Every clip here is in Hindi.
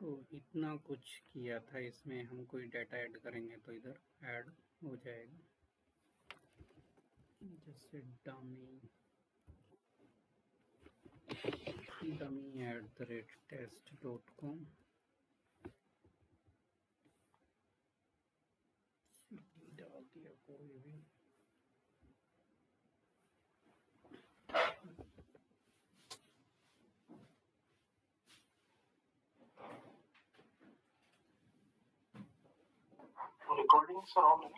तो इतना कुछ किया था, इसमें हम कोई डाटा ऐड करेंगे तो इधर ऐड हो जाएगा, जैसे dummy@test.com डाल दिया कोई भी। रिकॉर्डिंग्स ऑन है।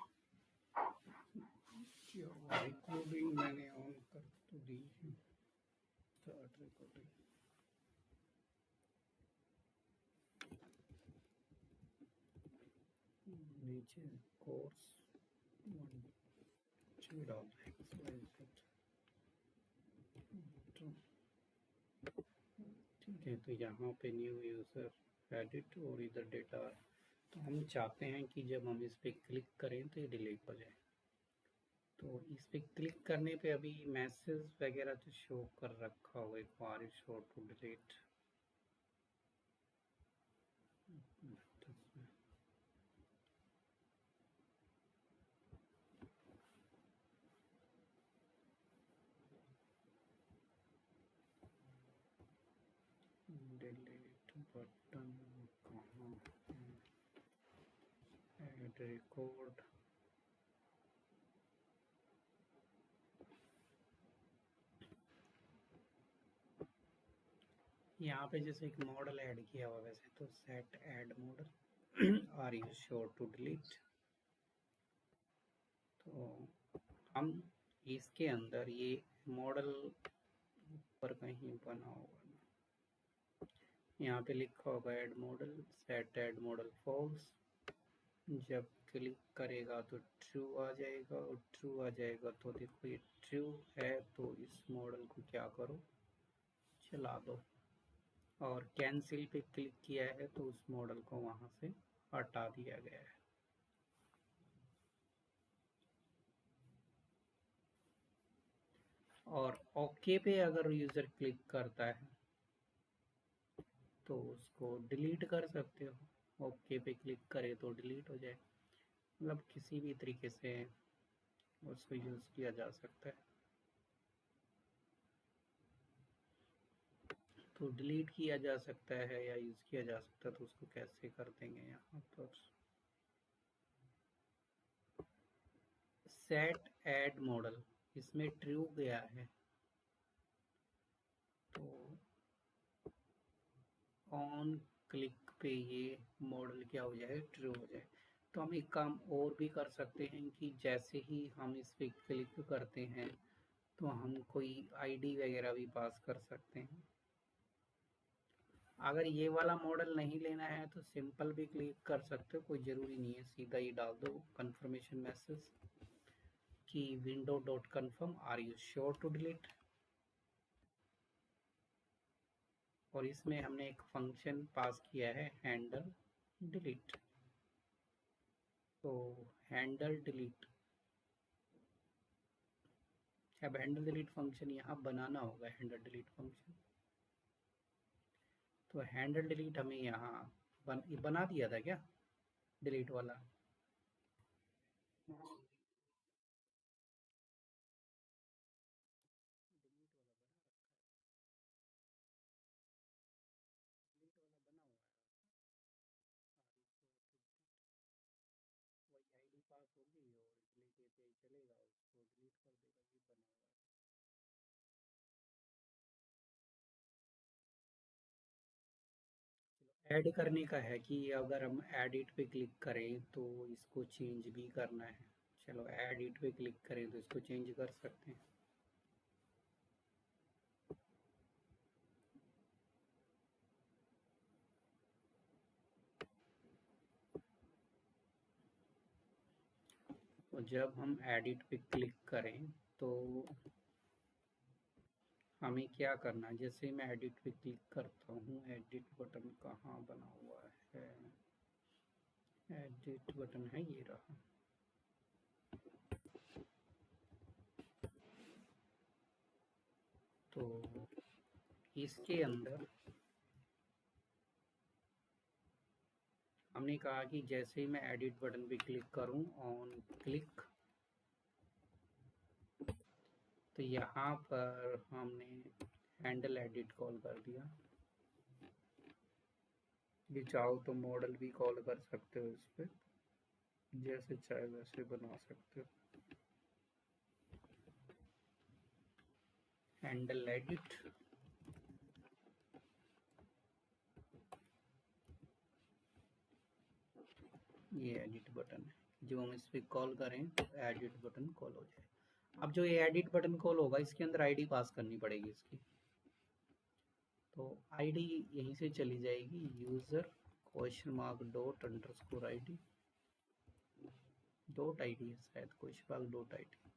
रिकॉर्डिंग मैंने ऑन कर तो दी है। Start recording. नीचे कोर्स 1 डाल ठीक है। तो यहाँ पे न्यू यूज़र एडिट और इधर डेटा। तो हम चाहते हैं कि जब हम इस पर क्लिक करें तो ये डिलीट हो जाए। तो इस पर क्लिक करने पे अभी मैसेज वगैरह तो शो कर रखा होगा, एक बार show to delete. Delete button कहाँ है? Add record. यहाँ पे जैसे एक मॉडल ऐड किया हुआ, वैसे तो set add model are you sure to delete. तो हम इसके अंदर ये मॉडल ऊपर कहीं बना होगा, यहाँ पे लिखा होगा add model, set add model false. जब क्लिक करेगा तो ट्रू आ जाएगा, और ट्रू आ जाएगा तो देखो ये ट्रू है, तो इस मॉडल को क्या करो, चला दो। और कैंसिल पे क्लिक किया है तो उस मॉडल को वहां से हटा दिया गया है। और ओके पे अगर यूजर क्लिक करता है तो उसको डिलीट कर सकते हो। ओके पे क्लिक करे तो डिलीट हो जाए, मतलब किसी भी तरीके से उसको यूज किया जा सकता है। तो डिलीट किया जा सकता है या यूज किया जा सकता है, तो उसको कैसे कर देंगे यहाँ पर। सेट ऐड मॉडल, इसमें ट्रू गया है तो ऑन क्लिक पे ये मॉडल क्या हो जाए, ट्रू हो जाए। तो हम एक काम और भी कर सकते हैं कि जैसे ही हम इस पे क्लिक करते हैं तो हम कोई आईडी वगैरह भी पास कर सकते हैं। अगर ये वाला मॉडल नहीं लेना है तो सिंपल भी क्लिक कर सकते हो, कोई ज़रूरी नहीं है, सीधा ही डाल दो कंफर्मेशन मैसेज कि window dot confirm are you sure to delete. और इसमें हमने एक फंक्शन पास किया है हैंडल डिलीट। तो हैंडल डिलीट, अब हैंडल डिलीट फंक्शन यहाँ बनाना होगा, हैंडल डिलीट फंक्शन। तो हैंडल डिलीट हमें यहाँ बना दिया था क्या, डिलीट वाला? डिलीट वाला बना रखा है, डिलीट वाला बना हुआ है आपका। वही आईडी पास होगी और डिलीट एपीआई चलेगा, उसको डिलीट कर देगा, ये बना हुआ है। चलो ऐड करने का है कि अगर हम एडिट पे क्लिक करें तो इसको चेंज भी करना है। चलो एडिट पे क्लिक करें तो इसको चेंज कर सकते हैं। तो जब हम एडिट पे क्लिक करें तो हमें क्या करना है, जैसे मैं एडिट पे क्लिक करता हूँ, एडिट बटन कहाँ बना हुआ है, एडिट बटन है ये रहा। तो इसके अंदर हमने कहा कि जैसे ही मैं एडिट बटन पे क्लिक करूं, ऑन क्लिक, तो यहाँ पर हमने हैंडल एडिट कॉल कर दिया। ये चाहो तो मॉडल भी कॉल कर सकते हो, इस पर जैसे चाहे वैसे बना सकते हो। हैंडल एडिट, ये एडिट बटन है। जब हम इस पर कॉल करें तो एडिट बटन कॉल हो जाए। अब जो ये एडिट बटन कॉल होगा, इसके अंदर आईडी पास करनी पड़ेगी इसकी। तो आईडी यहीं से चली जाएगी, user question mark dot underscore ID, dot ID है शायद, क्वेश्चन मार्क डॉट आईडी।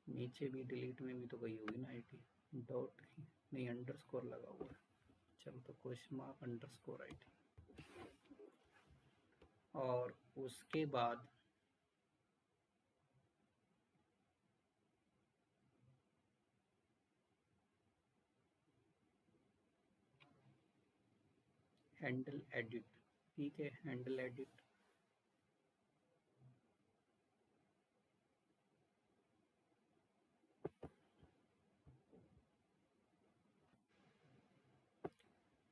नीचे भी डिलीट में भी तो गई होगी ना आईडी, डॉट नहीं अंडरस्कोर लगा हुआ है। चलो तो क्वेश्चन मार्क अंडरस्कोर आईडी, और उसके बाद हैंडल एडिट। ठीक है, हैंडल एडिट,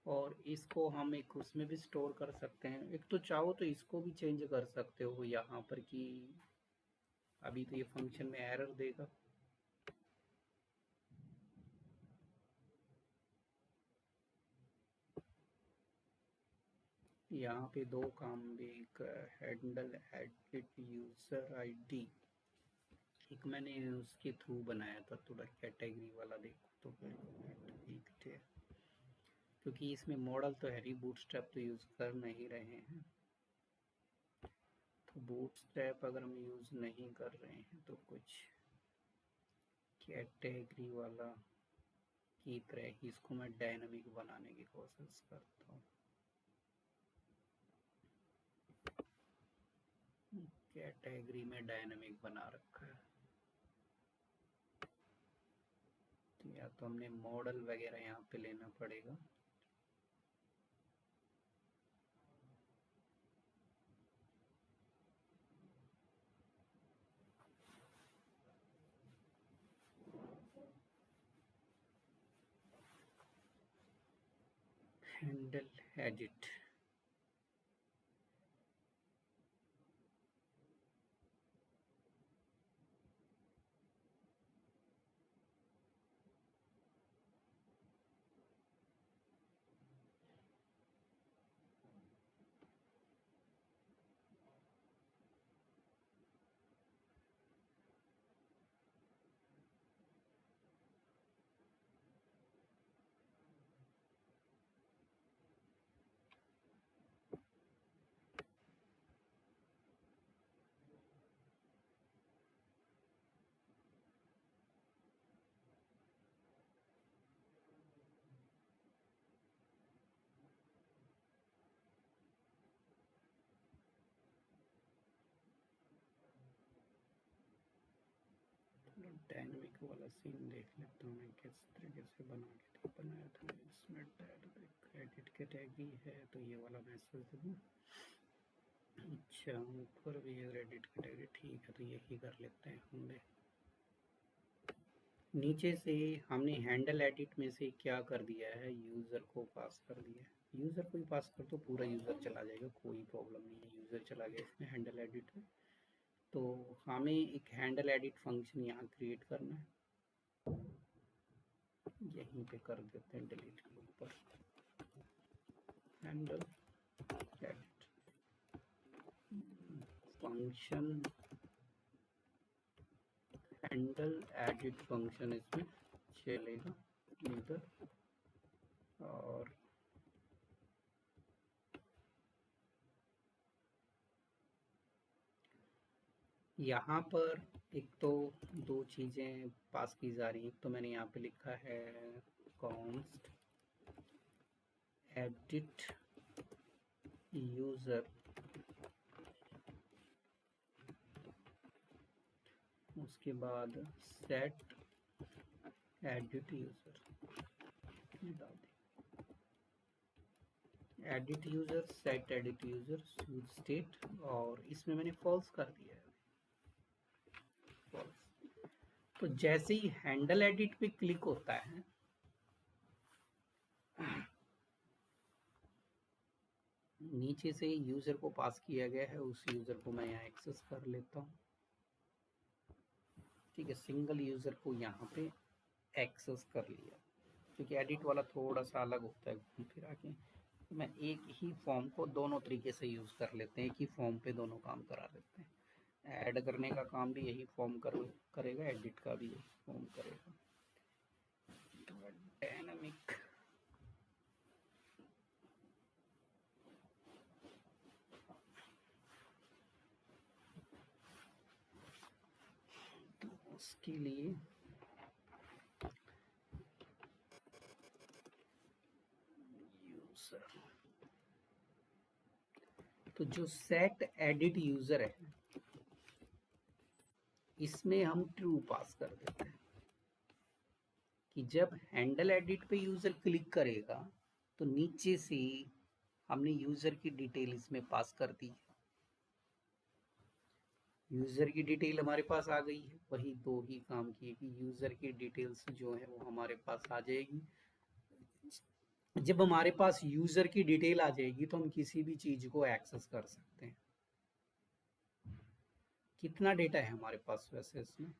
और इसको हम एक उसमें भी स्टोर कर सकते हैं। एक तो चाहो तो इसको भी चेंज कर सकते हो यहाँ पर कि अभी तो ये फंक्शन में एरर देगा। यहाँ पे दो काम भी, एक हैंडल एडिट यूजर आईडी, एक मैंने उसके थ्रू बनाया था, थोड़ा कैटेगरी वाला देखो तो ठीक है, क्योंकि इसमें मॉडल तो है ही, बूटस्ट्रैप तो यूज़ कर नहीं रहे हैं। तो बूटस्ट्रैप अगर हम यूज़ नहीं कर रहे हैं तो कुछ कैटेगरी वाला की तरह ही इसको मैं डायनामिक बनाने की कोशिश करता हूँ। कैटेगरी में डायनामिक बना रखा है, तो या तो हमने मॉडल वगैरह यहाँ पे लेना पड़ेगा। हैंडल एडिट, डायनामिक वाला सीन देख लेता हूँ मैं किस तरीके से बनाया था। इसमें एडिट कैटेगरी है तो ये वाला मैसेज दूँ। अच्छा, ऊपर भी अगर एडिट कैटेगरी, ठीक है तो यही कर लेते हैं हमने। नीचे से हमने हैंडल एडिट में से क्या कर दिया है, यूज़र को पास कर दिया है। यूज़र को ही पास कर तो पूरा यूज़र चला जाएगा, कोई प्रॉब्लम नहीं है। यूज़र चला गया इसमें हैंडल एडिट में, तो हमें एक हैंडल एडिट फंक्शन यहाँ क्रिएट करना है। यहीं पे कर देते हैं डिलीट के ऊपर, handle edit function, handle edit function इसमें चलेगा इधर। और यहाँ पर एक तो दो चीज़ें पास की जा रही हैं। तो मैंने यहाँ पे लिखा है कॉन्स्ट एडिट यूज़र, उसके बाद सेट एडिट यूज़र डाल दें, edit user, set edit user, use state, और इसमें मैंने फॉल्स कर दिया है, फॉल्स। तो जैसे ही हैंडल एडिट पे क्लिक होता है, नीचे से यूजर को पास किया गया है, उस यूजर को मैं यहाँ एक्सेस कर लेता हूँ। ठीक है, सिंगल यूजर को यहाँ पे एक्सेस कर लिया, क्योंकि एडिट वाला थोड़ा सा अलग होता है घूम फिरा के। तो मैं एक ही फॉर्म को दोनों तरीके से यूज कर लेते हैं, एक ही फॉर्म पे दोनों काम करा लेते हैं। ऐड करने का काम भी यही फॉर्म करेगा, एडिट का भी यही फॉर्म करेगा। डायनामिक उसके लिए यूजर, तो जो सेट एडिट यूजर है, इसमें हम ट्रू पास कर देते हैं कि जब हैंडल एडिट पे यूजर क्लिक करेगा तो नीचे से हमने यूजर की डिटेल इसमें पास कर दी है। यूजर की डिटेल हमारे पास आ गई है, वही दो ही काम किए कि यूजर की डिटेल्स जो है वो हमारे पास आ जाएगी। जब हमारे पास यूजर की डिटेल आ जाएगी तो हम किसी भी चीज को एक्सेस कर सकते हैं। कितना डेटा है हमारे पास वैसे इसमें?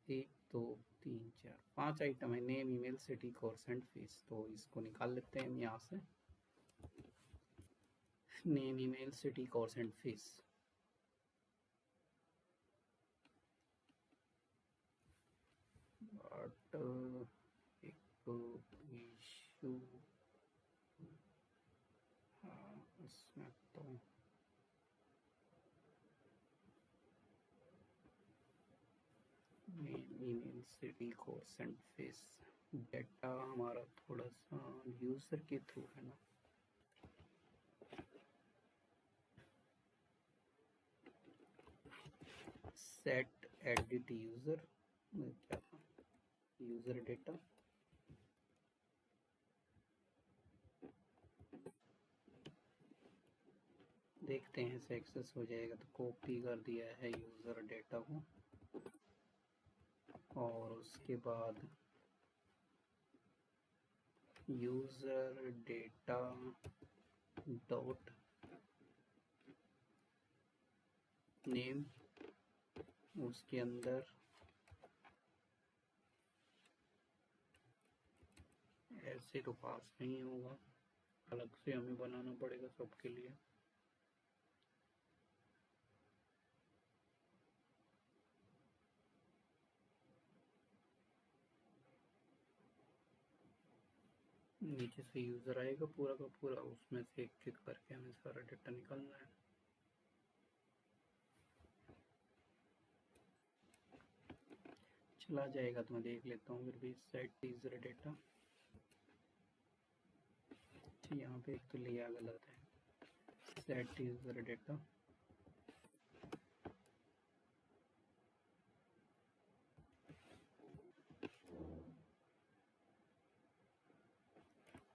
1 2 3 4 5 आइटम है, name, email, city, course and fees. तो इसको निकाल लेते हैं हम यहाँ से, name, email, city, course and fees. But एक इशू, हाँ इसमें तो email, city, course and fees, data हमारा थोड़ा सा यूजर के थ्रू है ना। सेट एडिट यूजर, क्या था, यूजर डेटा, देखते हैं से एक्सेस हो जाएगा। तो कॉपी कर दिया है यूजर डेटा को, और उसके बाद यूजर डेटा डॉट नेम, उसके अंदर ऐसे तो पास नहीं होगा, अलग से हमें बनाना पड़ेगा सबके लिए। नीचे से यूजर आएगा पूरा का पूरा, उसमें से एक एक करके हमें सारा डेटा निकालना है। चला जाएगा तो मैं देख लेता हूँ फिर भी। सेट यूजर डेटा, यहाँ पे एक तो लिया गलत है, set user data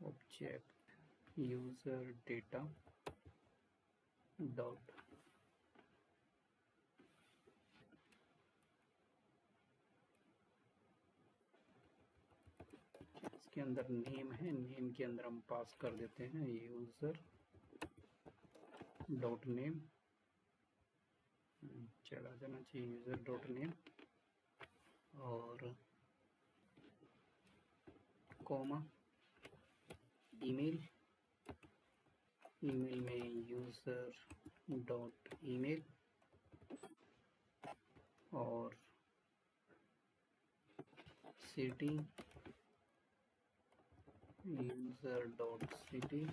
object user data dot, इसके अंदर नेम है, नेम के अंदर हम पास कर देते हैं यूजर डॉट नेम, चला जाना चाहिए यूजर डॉट नेम, और कॉमा ईमेल, ईमेल में यूजर डॉट ईमेल, और city user dot city,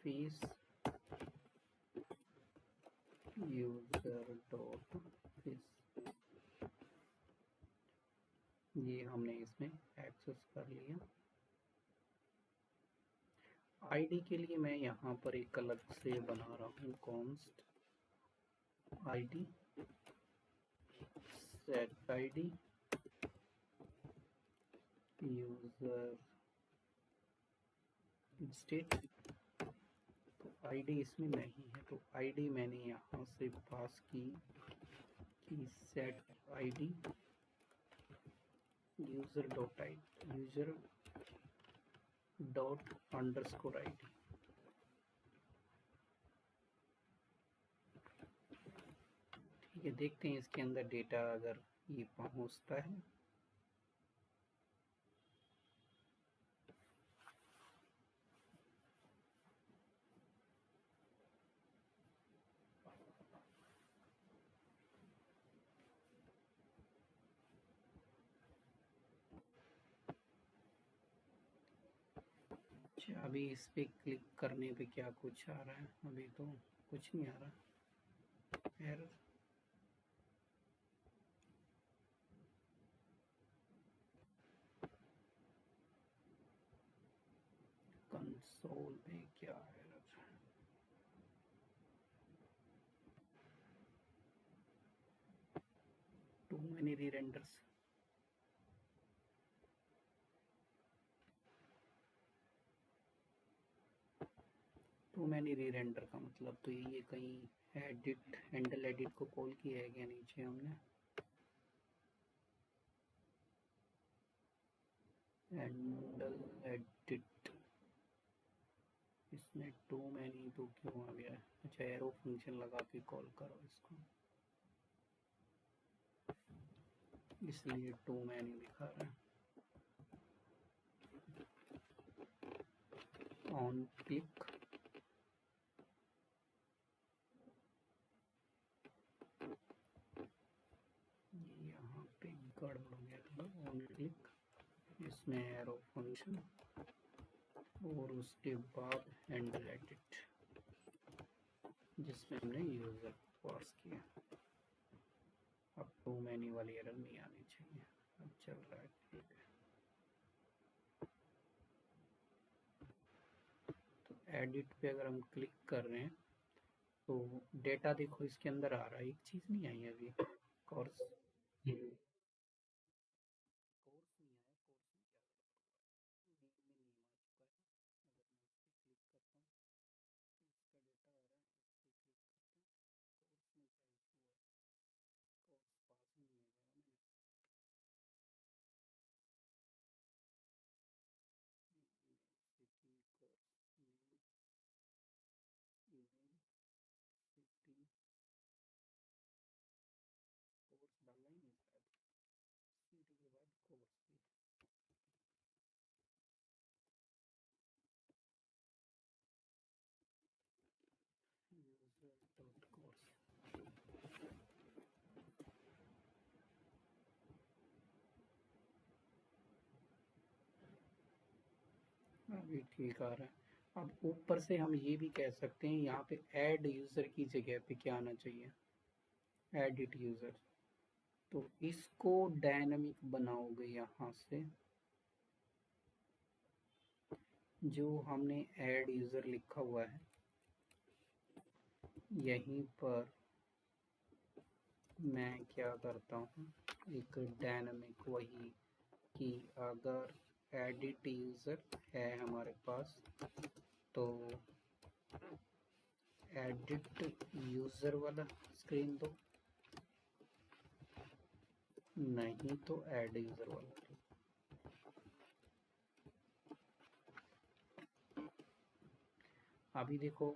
fees user dot fees. ये हमने इसमें एक्सेस कर लिया। आईडी के लिए मैं यहाँ पर एक अलग से बना रहा हूँ const ID, set ID user state, तो आईडी इसमें नहीं है, तो आईडी मैंने यहाँ से पास की कि set ID user dot I, user dot underscore ID. ठीक है, देखते हैं इसके अंदर डेटा अगर ये पहुंचता है। अच्छा, अभी इस पे क्लिक करने पे क्या कुछ आ रहा है? अभी तो कुछ नहीं आ रहा, एरर। कंसोल पे क्या एरर? टू मैनी री रेंडर्स। टू मैनी री रेंडर का मतलब तो ये कहीं एडिट, हैंडल एडिट को कॉल किया है क्या नीचे हमने? हैंडल एडिट, इसमें टू मैनी तो क्यों आ गया है? अच्छा, एरो फंक्शन लगा के कॉल करो इसको, इसलिए टू मैनी दिखा रहा है। ऑन क्लिक, यहाँ पे गड़बड़ हो गया था। ऑन क्लिक, इसमें एरो फंक्शन और उसके बाद हैंडल एडिट जिसमें हमने यूजर पास किया। अब टू मैनी वाली एरर नहीं आनी चाहिए। अब चल रहा है, ठीक है। तो एडिट पे अगर हम क्लिक कर रहे हैं तो डेटा देखो इसके अंदर आ रहा है, एक चीज नहीं आई अभी, कोर्स। कोर्स नहीं आया, कोर्स में क्या गड़बड़ हुआ है? नेम में नेम आ चुका है। अगर मैं इस पे क्लिक करता हूँ तो इसका डेटा आ रहा है, इस पे क्लिक करते हैं, कोर्स में क्या इशू हुआ है? कोर्स पास ही नहीं है करा मैंने। Email city course, name, email city, course डालना ही नहीं शायद, सिटी के बाद कोर्स भी। यूजर डॉट कोर्स, अभी ठीक आ रहा है। अब ऊपर से हम ये भी कह सकते हैं, यहाँ पे ऐड यूजर की जगह पे क्या आना चाहिए? Edit user. तो इसको डायनामिक बनाओगे यहाँ से, जो हमने ऐड यूजर लिखा हुआ है यहीं पर मैं क्या करता हूँ, एक डायनामिक वही कि अगर एडिट यूजर है हमारे पास तो एडिट यूजर वाला स्क्रीन दो, नहीं तो ऐड यूजर वाला। अभी देखो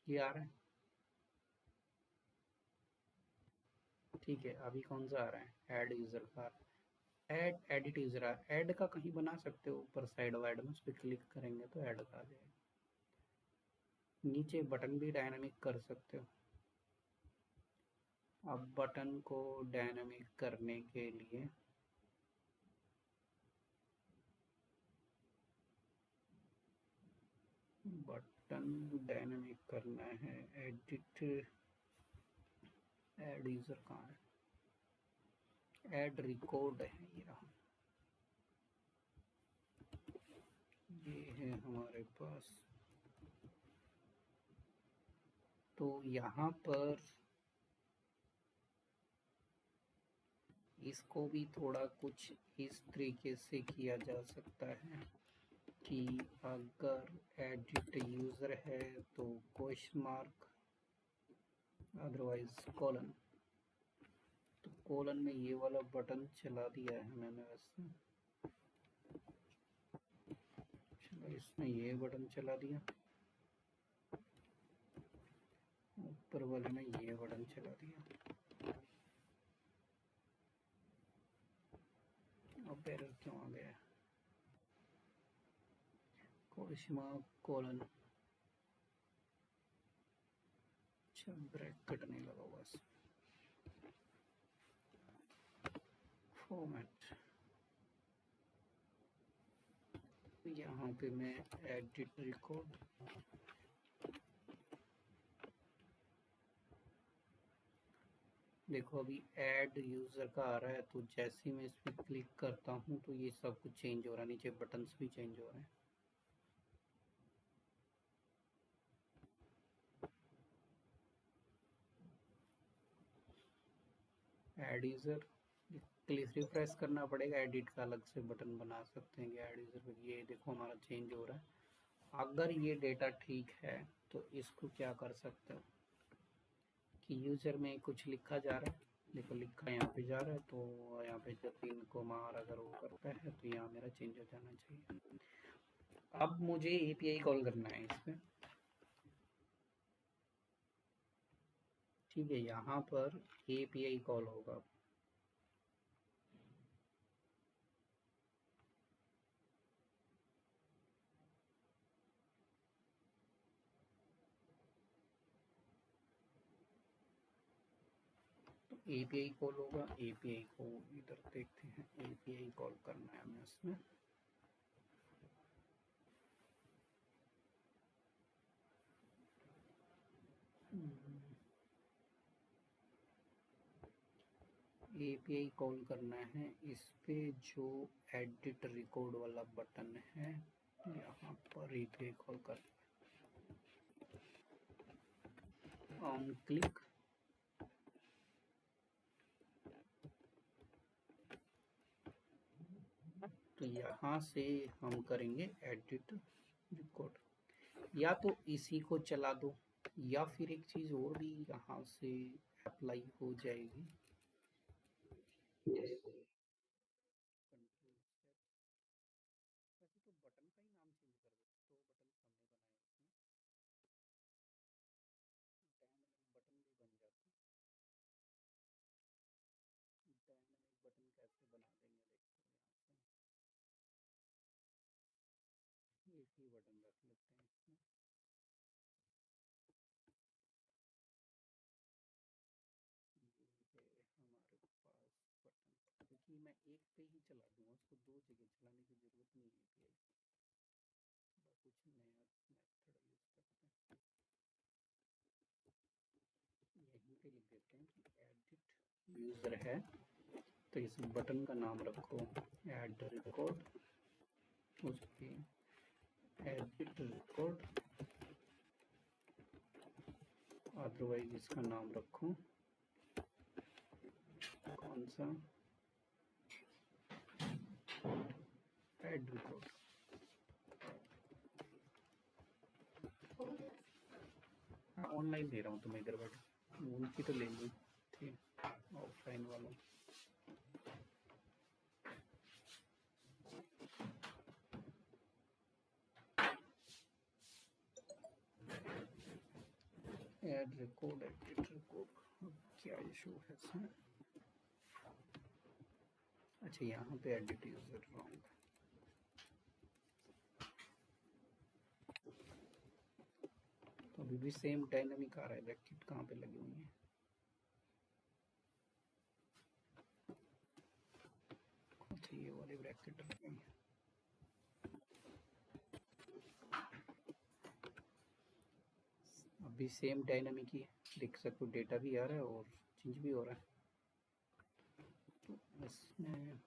ये आ रहा है, ठीक है। अभी कौन सा आ रहा है? ऐड यूजर का। ऐड एडिट यूजर, ऐड का कहीं बना सकते हो ऊपर साइड वाइड में, उस पर क्लिक करेंगे तो ऐड का आ जाएगा। नीचे बटन भी डायनामिक कर सकते हो। अब बटन को डायनामिक करने के लिए बटन डायनामिक करना है, एडिट, ऐड यूजर कहाँ है? ऐड रिकॉर्ड है, ये रहा, ये है हमारे पास। तो यहाँ पर इसको भी थोड़ा कुछ इस तरीके से किया जा सकता है कि अगर एडिट यूज़र है तो क्वेश्चन मार्क, अदरवाइज कॉलन। तो कॉलन में ये वाला बटन चला दिया है मैंने वैसे, चलो इसमें ये बटन चला दिया, ऊपर वाले में ये बटन चला दिया। अब एरर क्यों आ गया? क्वेश्चन मार्क कॉलन, अच्छा ब्रैकेट नहीं लगा हुआ इसमें। फॉर्मेट, यहाँ पे मैं एडिट रिकॉर्ड, देखो अभी ऐड यूज़र का आ रहा है, तो जैसे ही मैं इस पर क्लिक करता हूँ तो ये सब कुछ चेंज हो रहा है, नीचे बटन्स भी चेंज हो रहे हैं। ऐड यूज़र क्लिक रिफ्रेश करना पड़ेगा, एडिट का अलग से बटन बना सकते हैं कि ऐड यूज़र पे। ये देखो हमारा चेंज हो रहा है। अगर ये डेटा ठीक है तो इसको क्या कर सकते हो कि यूज़र में कुछ लिखा जा रहा है, देखो लिखा यहाँ पे जा रहा है, तो यहाँ पे जतिन कुमार अगर वो करता है तो यहाँ मेरा चेंज हो जाना चाहिए। अब मुझे एपीआई कॉल करना है इस पर, ठीक है, यहाँ पर एपीआई कॉल होगा। तो एपीआई कॉल होगा, एपीआई को इधर देखते हैं, एपीआई कॉल करना है हमें इसमें। एपीआई कॉल करना है इस पे, जो एडिट रिकॉर्ड वाला बटन है यहाँ पर एपीआई कॉल कर, ऑन क्लिक, तो यहाँ से हम करेंगे एडिट रिकॉर्ड, या तो इसी को चला दो या फिर एक चीज़ और भी यहाँ से अप्लाई हो जाएगी। कंट्रोल सेट, वैसे तो बटन का ही नाम चेंज कर दो, तो बटन हमने बनाया उसमें, डायनामिक बटन भी बन जाता। डायनामिक बटन कैसे बना देंगे देखो, यहाँ पे एक ही बटन रख लेते हैं इसमें। ये है हमारे पास बटन, क्योंकि मैं एक पे ही चला दूंगा, उसको दो जगह चलाने की जरूरत नहीं है एपीआई, थोड़ा कुछ नया मेथड यूज करते हैं। यहीं पे लिख देते हैं कि एडिट यूजर है, तो इस बटन का नाम रखो एड रिकॉर्ड, उसके एडिट रिकॉर्ड, अदरवाइज इसका नाम रखो कौन सा, एड रिकॉर्ड। हाँ ऑनलाइन दे रहा हूँ तुम्हें इधर बैठे, उनकी तो ले ली थी ऑफलाइन वालों। एड रिकॉर्ड, एडिट रिकॉर्ड, क्या इशू है इसमें? अच्छा यहाँ पे एडिट यूजर रॉन्ग, तो अभी भी सेम डायनामिक आ रहा है, ब्रैकेट कहाँ पे लगी हुई है? अच्छा ये वाली ब्रैकेट रखी है, अभी सेम डायनामिक ही है, देख सकते हो डेटा भी आ रहा है और चेंज भी हो रहा है। तो इसमें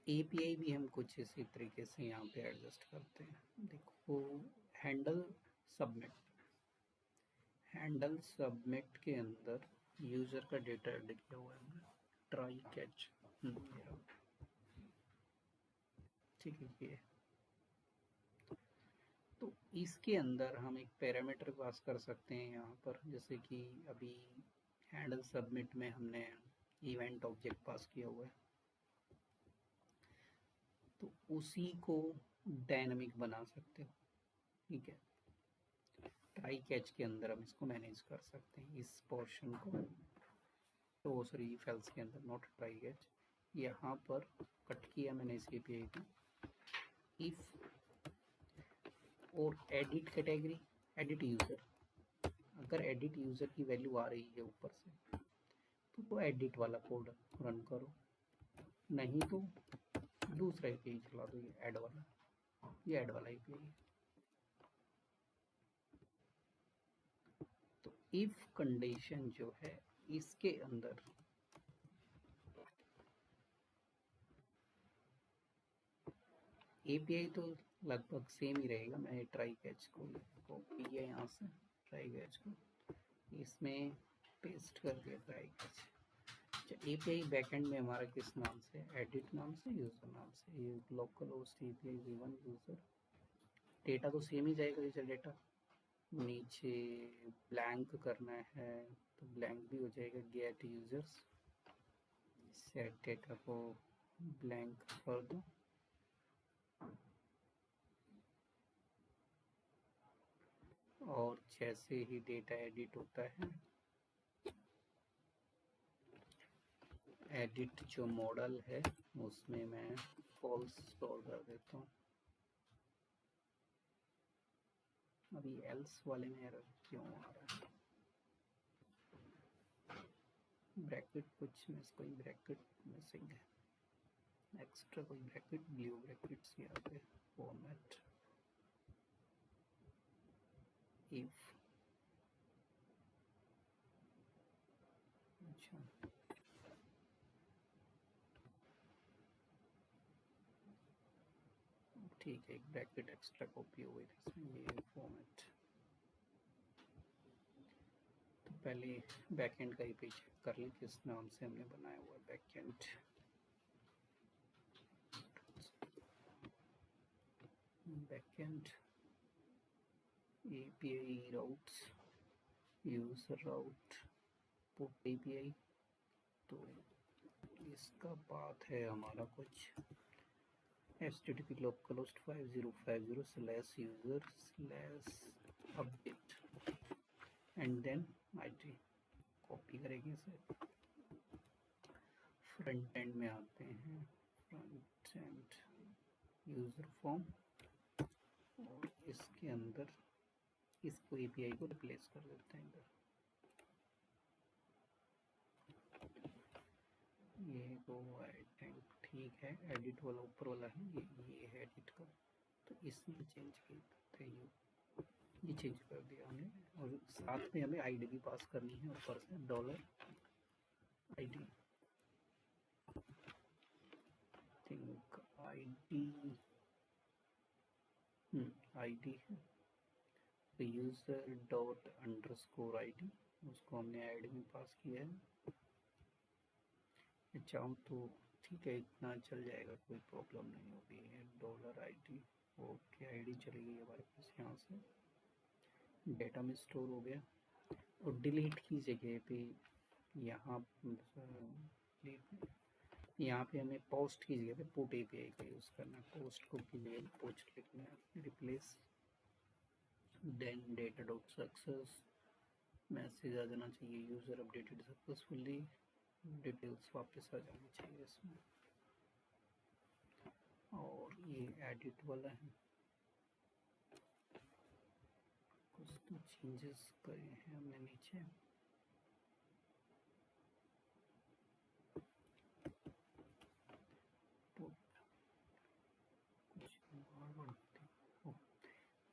एपीआई भी हम कुछ इसी तरीके से यहाँ पे एडजस्ट करते हैं। देखो हैंडल सबमिट, हैंडल सबमिट के अंदर यूजर का डेटा ऐड किया हुआ है, ट्राई कैच, ठीक है ये। तो इसके अंदर हम एक पैरामीटर पास कर सकते हैं यहाँ पर, जैसे कि अभी हैंडल सबमिट में हमने इवेंट ऑब्जेक्ट पास किया हुआ है, तो उसी को डायनामिक बना सकते हो। ठीक है, ट्राई कैच के अंदर हम इसको मैनेज कर सकते हैं इस पोर्शन को। तो सॉरी इफ एल्स के अंदर, नॉट ट्राई कैच। यहाँ पर कट किया मैंने इस एपीआई को, इफ और एडिट कैटेगरी, एडिट यूजर। अगर एडिट यूजर की वैल्यू आ रही है ऊपर से तो वो एडिट वाला कोड रन करो, नहीं तो दूसरा एपीआई चला दो, ये ऐड वाला, ये ऐड वाला एपीआई। तो इफ कंडीशन जो है इसके अंदर एपीआई तो लगभग सेम ही रहेगा। मैं ट्राई कैच को कॉपी किया यहाँ से, ट्राई कैच को इसमें पेस्ट कर दिया, ट्राई कैच। अच्छा, एपीआई बैकएंड में हमारा किस नाम से, एडिट नाम से, यूजर नाम से, ये local host API v1 user. Data तो सेम ही जाएगा, जैसे डेटा नीचे ब्लैंक करना है तो ब्लैंक भी हो जाएगा, गेट यूजर्स, सेट डेटा को ब्लैंक कर दो। और जैसे ही डेटा एडिट होता है, एडिट जो मॉडल है उसमें मैं फॉल्स स्टोर कर देता हूँ। अभी एल्स वाले में एरर क्यों आ रहा है, ब्रैकेट कुछ में कोई ब्रैकेट मिसिंग है, एक्स्ट्रा कोई ब्रैकेट, ब्लू ब्रैकेट्स यहाँ पे, फॉर्मेट इफ। अच्छा ठीक है, एक ब्रैकेट एक्स्ट्रा कॉपी हो गई थी इसमें, ये फॉर्मेट। तो पहले बैकएंड का ही पेज चेक कर लें किस नाम से हमने बनाया हुआ है, backend backend API routes, user route, put API. तो इसका बात है हमारा कुछ http localhost 5050/user/update and then IT। Copy करेंगे इसे, फ्रंट एंड में आते हैं, फ्रंट एंड यूजर फॉर्म, और इसके अंदर इसको एपीआई को रिप्लेस कर देते हैं इधर। ये तो आई थिंक ठीक है, एडिट वाला ऊपर वाला है, ये है एडिट का, तो इसमें चेंज करते ये चेंज कर दिया हमने। और साथ में हमें आईडी भी पास करनी है ऊपर से, $ID थिंक आईडी है, तो यूजर डॉट अंडरस्कोर ID, उसको हमने आईडी में पास किया है। चाहूँ तो ठीक है, इतना चल जाएगा, कोई प्रॉब्लम नहीं होगी। $ID, ओके, आईडी चली गई हमारे पास, यहाँ से डेटा में स्टोर हो गया। और डिलीट की जगह पे यहाँ पे हमें पोस्ट की जगह पे पुट एपीआई का यूज़ करना है, पोस्ट को की जगह पोस्ट लिखना है, replace, then data dot success, message आ जाना चाहिए, यूज़र अपडेटेड सक्सेसफुली, डिटेल्स वापस आ जानी चाहिए इसमें। और ये एडिट वाला है, कुछ तो चेंजेस करे हैं हमने नीचे,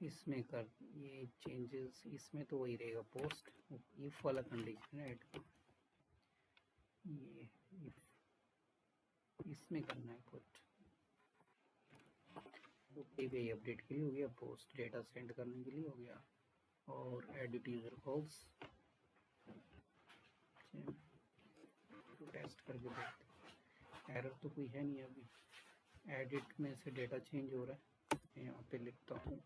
इसमें कर ये चेंजेस, इसमें तो वही रहेगा, पोस्ट इफ वाला कंडीशन ऐड कर, ये इफ इसमें करना है पुट एपीआई अपडेट के लिए हो गया, पोस्ट डेटा सेंड करने के लिए हो गया, और एडिट यूजर कॉल्स तो टेस्ट करके देखते, एरर तो कोई है नहीं अभी, एडिट में से डेटा चेंज हो रहा है, यहाँ पे लिखता हूँ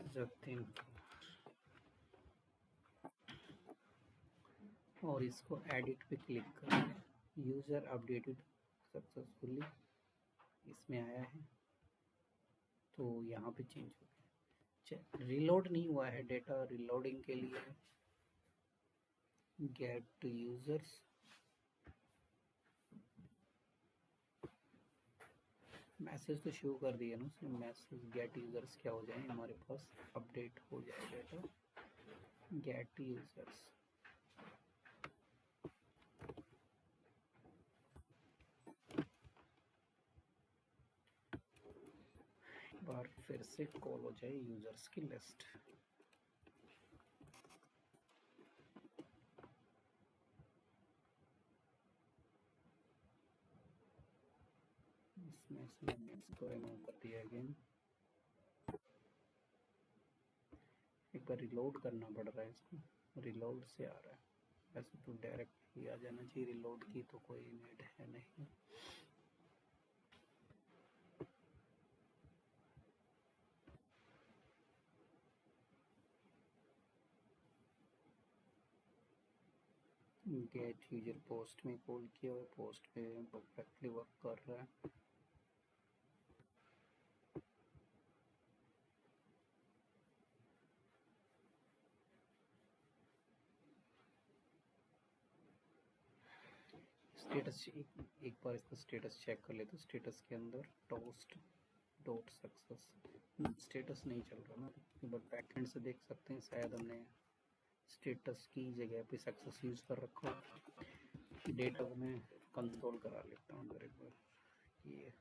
जतिन और इसको एडिट पे क्लिक करते हैं। यूज़र अपडेटेड सक्सेसफुली इसमें आया है, तो यहाँ पे चेंज हो गया। रिलोड नहीं हुआ है डेटा, रिलोडिंग के लिए गेट यूजर्स, मैसेज तो शो कर दिया ना उसने, मैसेज गेट यूजर्स क्या हो जाए हमारे पास, अपडेट हो जाए डेटा गेट यूजर्स। बार फिर से कॉल हो जाए यूजर्स की लिस्ट। इसमें से मैंने इसको रिमूव कर दिया अगेन। एक बार रिलोड करना पड़ रहा है इसको, रिलोड से आ रहा है, वैसे तो डायरेक्ट ही आ जाना चाहिए, रिलोड की तो कोई नीड है नहीं। गेट यूजर पोस्ट में कॉल किया हुआ, पोस्ट पे परफेक्टली वर्क कर रहा है। स्टेटस एक बार इसका स्टेटस चेक कर लेते, स्टेटस के अंदर टोस्ट डॉट सक्सेस स्टेटस नहीं चल रहा ना, बट बैकएंड से देख सकते हैं शायद हमने स्टेटस की जगह पे सक्सेस यूज कर रखा है। डेटा को मैं कंट्रोल करा लेता हूँ अंदर एक बार, ये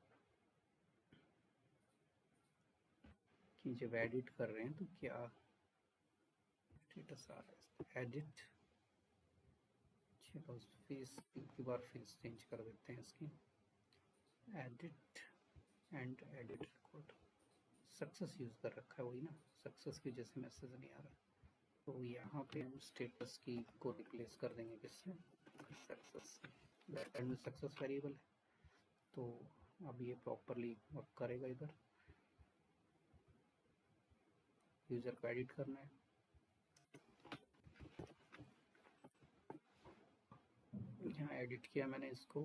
कि जब एडिट कर रहे हैं तो क्या स्टेटस आ रहा है। एडिट, चलो फीस की बार फीस चेंज कर देते हैं इसकी, edit and edit record, success use कर रखा है वही ना, सक्सेस की जैसे मैसेज नहीं आ रहा, तो यहाँ पे हम स्टेटस की को रिप्लेस कर देंगे किससे, सक्सेस। बैकएंड में सक्सेस वेरिएबल है, तो अब ये प्रॉपरली वर्क करेगा। इधर यूजर को एडिट करना है, यहाँ एडिट किया मैंने इसको,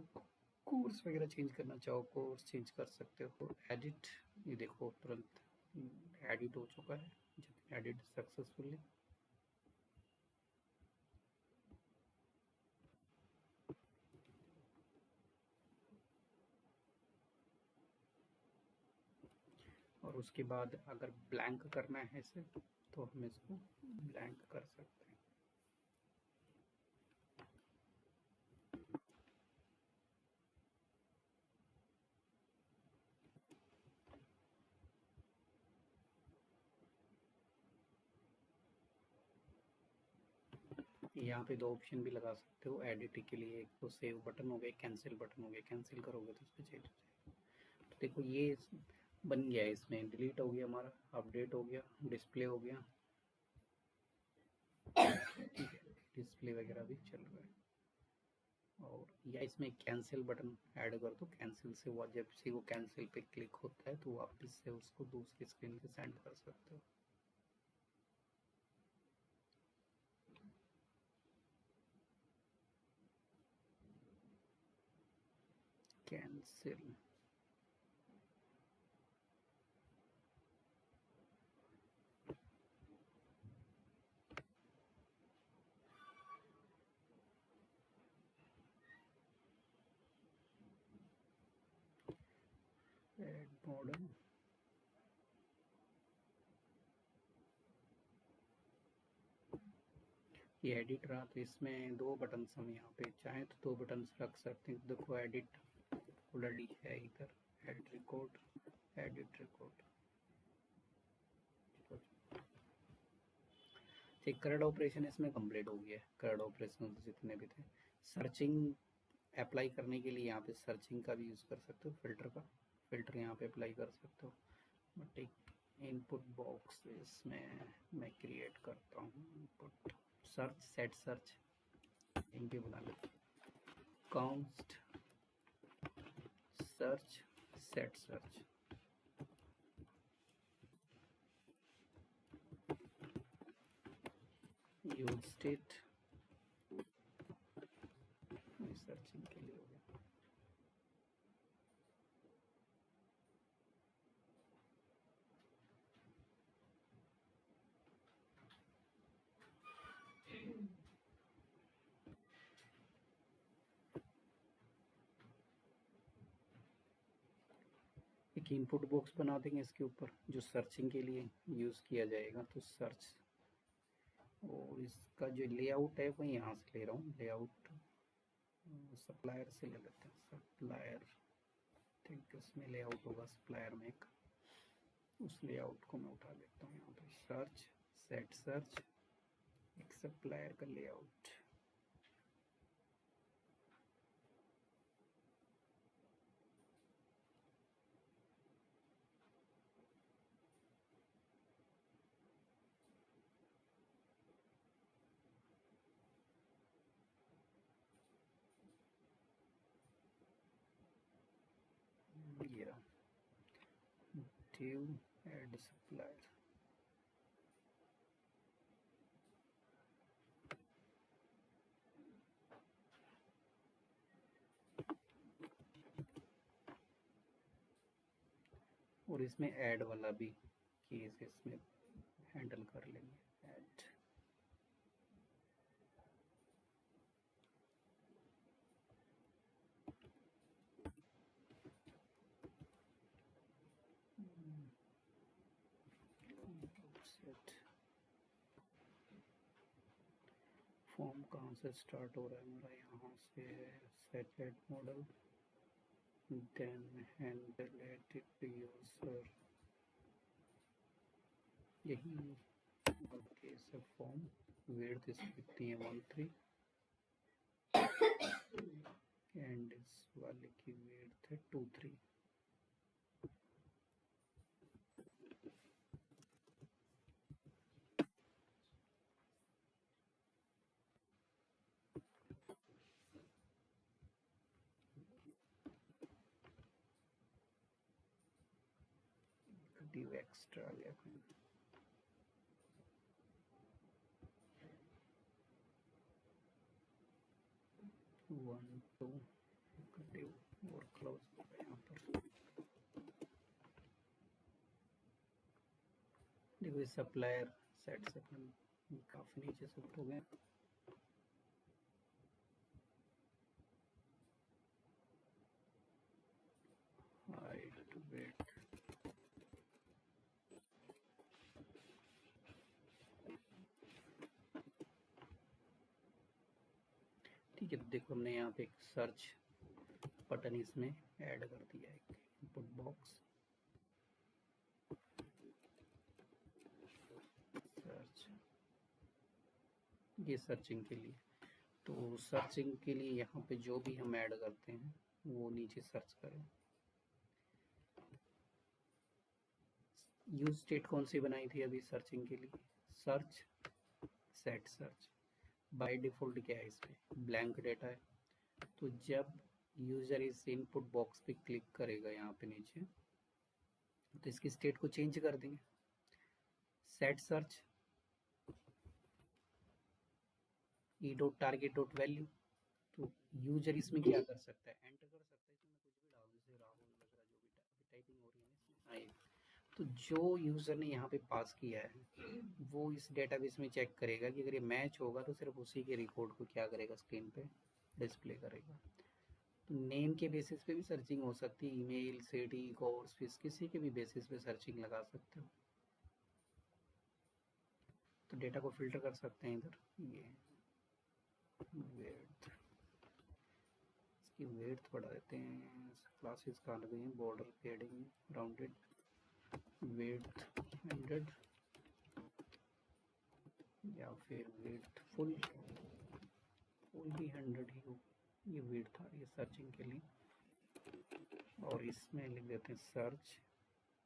कोर्स वगैरह चेंज करना चाहो कोर्स चेंज कर सकते हो। एडिट, ये देखो तुरंत एडिट हो चुका है, एडिट सक्सेसफुली। और उसके बाद अगर ब्लैंक करना है इसे तो हम इसको ब्लैंक कर सकते हैं। यहाँ पे दो ऑप्शन भी लगा सकते हो एडिट के लिए, एक तो सेव बटन हो गया, कैंसिल बटन हो गया, कैंसिल करोगे तो इस पर चेंज हो जाएगा। तो देखो ये बन गया, इसमें डिलीट हो गया हमारा, अपडेट हो गया, डिस्प्ले हो गया, ठीक है, डिस्प्ले वगैरह भी चल रहा है। और या इसमें कैंसिल बटन ऐड कर दो, कैंसिल से वो जब से वो कैंसिल पे क्लिक होता है तो वापस से उसको दूसरी स्क्रीन पे सेंड कर सकते हो। कैंसिल, ऐड मॉडल, ये एडिट रहा तो इसमें दो बटन हम यहाँ पे चाहें तो दो बटन रख सकते हैं। देखो एडिट ऑलरेडी है इधर, एड रिकॉर्ड, एडिट रिकॉर्ड। एक करंट ऑपरेशन इसमें कंप्लीट हो गया है, करंट ऑपरेशन जितने भी थे। सर्चिंग अप्लाई करने के लिए यहाँ पे सर्चिंग का भी यूज़ कर सकते हो, फिल्टर का, फिल्टर यहाँ पे अप्लाई कर सकते हो। बट एक इनपुट बॉक्स इसमें मैं क्रिएट करता हूँ, इनपुट सर्च, सेट सर्च यहीं पे बना लेते, काउंस्ट search, set search. Use state searching के लिए हो गया। एक इनपुट बॉक्स बना देंगे इसके ऊपर जो सर्चिंग के लिए यूज किया जाएगा। तो सर्च, और इसका जो लेआउट है वो यहाँ से ले रहा हूँ। लेआउट सप्लायर से ले लेते हैं। सप्लायर, थिंक इसमें लेआउट होगा सप्लायर में एक, उस लेआउट को मैं उठा लेता हूँ यहाँ पे। सर्च, सेट सर्च, एक सप्लायर का layout. Yeah, div add supplier। और इसमें ऐड वाला भी केस इसमें हैंडल कर लेंगे। Add, set. फॉर्म कहाँ से स्टार्ट हो रहा है मेरा? यहाँ से set add model, then handle edit user, यही केस है फॉर्म। विड्थ इसकी कितनी है? 13, एंड इस वाले की विड्थ है 23। डिव एक्स्ट्रा आ गया कहीं। वन टू डिव और क्लोज हो गया यहाँ पर। देखो इस सप्लायर सेट से अपन काफी नीचे शिफ्ट हो गए। हाइट, वेट, ठीक है। देखो हमने यहाँ पे एक सर्च बटन इसमें ऐड कर दिया, एक इनपुट बॉक्स। सर्च, ये सर्चिंग के लिए। तो सर्चिंग के लिए यहाँ पे जो भी हम ऐड करते हैं वो नीचे सर्च करें। यूज स्टेट कौन सी बनाई थी अभी सर्चिंग के लिए? Search, set search. By default क्या है इसमें? ब्लैंक डेटा है। तो जब यूजर इस इनपुट बॉक्स पे क्लिक करेगा यहाँ पे नीचे, तो इसकी स्टेट को चेंज कर देंगे। Set search, E dot target dot value. तो यूजर इसमें क्या कर सकता है? एंटर कर सकता है इसमें कुछ भी डाल, जैसे राहुल वगैरह जो भी टाइपिंग हो रही है इसमें आए। तो जो यूजर ने यहाँ पे पास किया है वो इस डेटाबेस में चेक करेगा कि अगर ये मैच होगा तो सिर्फ उसी के रिकॉर्ड को क्या करेगा, स्क्रीन पे डिस्प्ले करेगा। तो नेम के बेसिस पे भी सर्चिंग हो सकती है। ईमेल, सिटी, कोर्स फीस, किसी के भी बेसिस पे सर्चिंग लगा सकते हो। तो डेटा को फिल्टर कर सकते हैं इधर। ये विड्थ, इसकी विड्थ बढ़ा देते हैं। क्लासेस का अलग है, बॉर्डर, पेडिंग, राउंडेड, विड्थ 100 या फिर विड्थ फुल भी 100 ही हो। ये विड्थ आ रही है सर्चिंग के लिए। और इसमें लिख देते हैं search,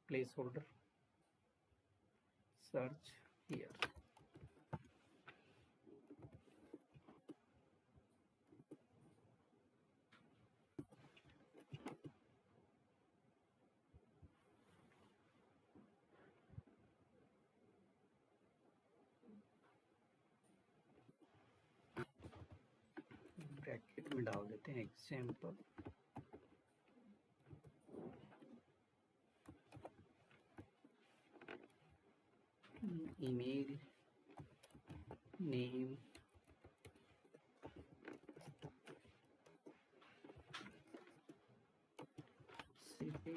place holder, search here. में डाल देते हैं example. Email name city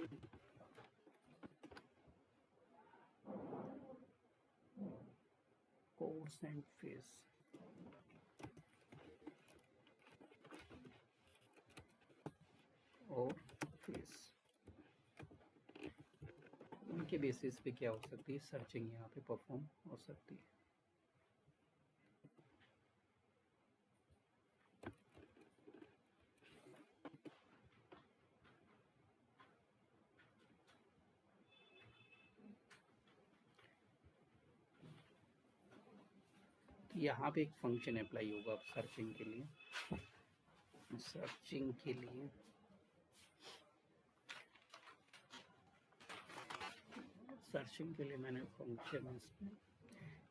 course and fees. और फीस उनके बेसिस पे क्या हो सकती है, सर्चिंग यहाँ पे परफॉर्म हो सकती है। यहाँ पे एक फंक्शन अप्लाई होगा सर्चिंग के लिए। सर्चिंग के लिए मैंने फंक्शन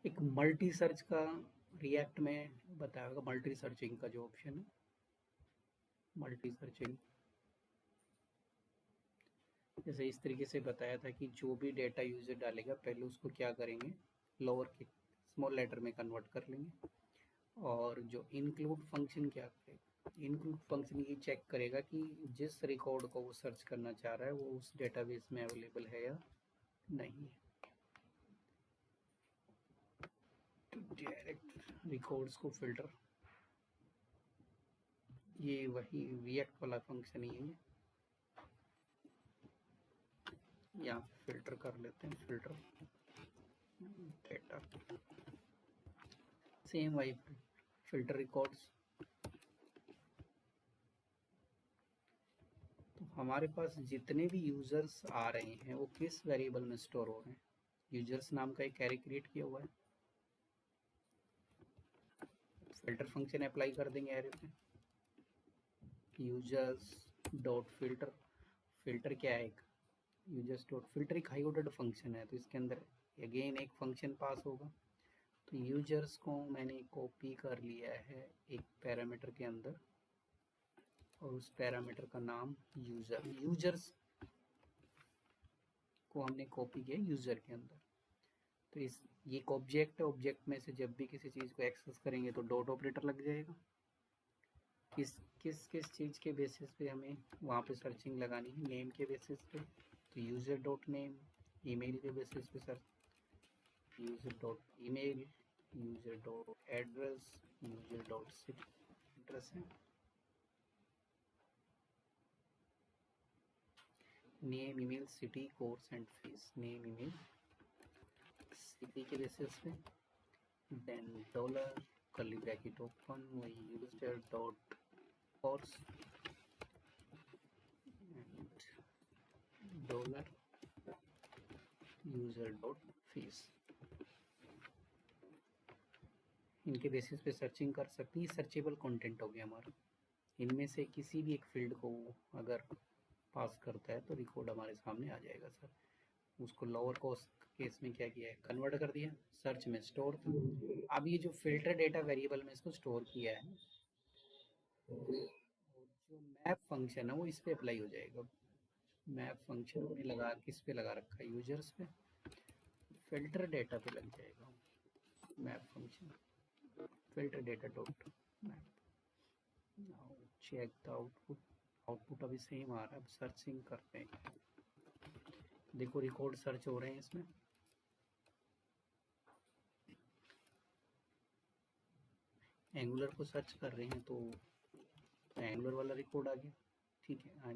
एक मल्टी सर्च का रिएक्ट में बताया होगा। मल्टी सर्चिंग का जो ऑप्शन है, मल्टी सर्चिंग जैसे इस तरीके से बताया था कि जो भी डेटा यूजर डालेगा पहले उसको क्या करेंगे, लोअर के स्मॉल लेटर में कन्वर्ट कर लेंगे। और जो इंक्लूड फंक्शन क्या करेगा, इंक्लूड फंक्शन ये चेक करेगा कि जिस रिकॉर्ड को वो सर्च करना चाह रहा है वो उस डेटाबेस में अवेलेबल है या नहीं। तो डायरेक्ट रिकॉर्ड्स को फिल्टर, ये वही रिएक्ट वाला फंक्शन ही है। यहाँ फिल्टर कर लेते हैं, फिल्टर डेटा सेम वही फिल्टर रिकॉर्ड्स। तो हमारे पास जितने भी यूजर्स आ रहे हैं वो किस वेरिएबल में स्टोर हो रहे हैं। यूजर्स नाम का एक कैरी क्रिएट किया हुआ है, फिल्टर फंक्शन अप्लाई कर देंगे एरे पे। यूजर्स डॉट फिल्टर, फिल्टर क्या है, एक यूजर्स डॉट फिल्टर एक हाई ऑर्डर्ड फंक्शन है, तो इसके अंदर अगेन एक फंक्शन पास होगा। तो यूजर्स को मैंने कॉपी कर लिया है एक पैरामीटर के अंदर और उस पैरामीटर का नाम यूजर, यूजर्स को हमने कॉपी किया यूजर के अंदर। तो इस ये एक ऑब्जेक्ट है, ऑब्जेक्ट में से जब भी किसी चीज़ को एक्सेस करेंगे तो डॉट ऑपरेटर लग जाएगा। किस किस किस चीज़ के बेसिस पे हमें वहाँ पे सर्चिंग लगानी है, नेम के बेसिस पे, तो यूज़र डॉट नेम। ईमेल के बेसिस पे search, user dot email, user dot address, user dot city address है। Name email city course and fees, name email city के बेसिस पे, then dollar curly bracket open, वही user dot course dollar user dot fees. इनके बेसिस पे सर्चिंग कर सकती है। सर्चेबल कंटेंट हो गया हमारा। इनमें से किसी भी एक फील्ड को अगर पास करता है तो रिकॉर्ड हमारे सामने आ जाएगा सर। उसको लोअर कॉस्ट केस में क्या किया है, कन्वर्ट कर दिया, सर्च में स्टोर था। अब ये जो फिल्टर डेटा वेरिएबल में इसको स्टोर किया है, जो मैप फंक्शन है वो इस पे अप्लाई हो जाएगा। मैप फंक्शन में लगा, किस पे लगा रखा है, यूजर्स पे, फिल्टर डेटा पे लग जाएगा map function, filter data dot map. Now check the output, output अभी सेम आ रहा है। अब सर्चिंग करते हैं, देखो रिकॉर्ड सर्च हो रहे हैं इसमें। एंगुलर को सर्च कर रहे हैं तो एंगुलर वाला रिकॉर्ड आ गया, ठीक है।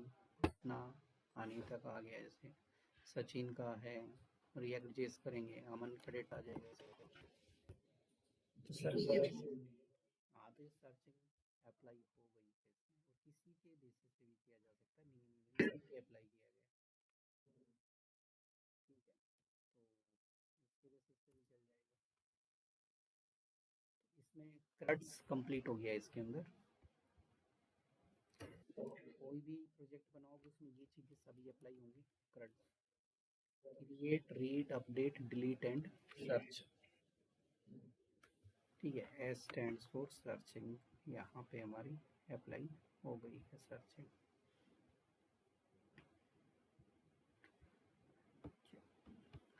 ना अनीता का आ गया, जैसे सचिन का है, रिएक्ट जेस करेंगे अमन का डेटा आ जाएगा। तो सर्चिंग, हाँ तो ये सर्चिंग अप्लाई हो गई है इसमें। और किसी के बेसिस पे भी किया जा सकता है, नेम पे अप्लाई किया गया, ठीक है, तो उसके बेसिस पे भी चल जाएगा। तो इसमें क्रड्स कंप्लीट हो गया इसके अंदर। कोई भी प्रोजेक्ट बनाओगे उसमें ये चीज़ें सभी अप्लाई होंगी। CRUDS, create, read, update, delete and search, ठीक है। S stands for searching. यहाँ पे हमारी अप्लाई हो गई है सर्चिंग।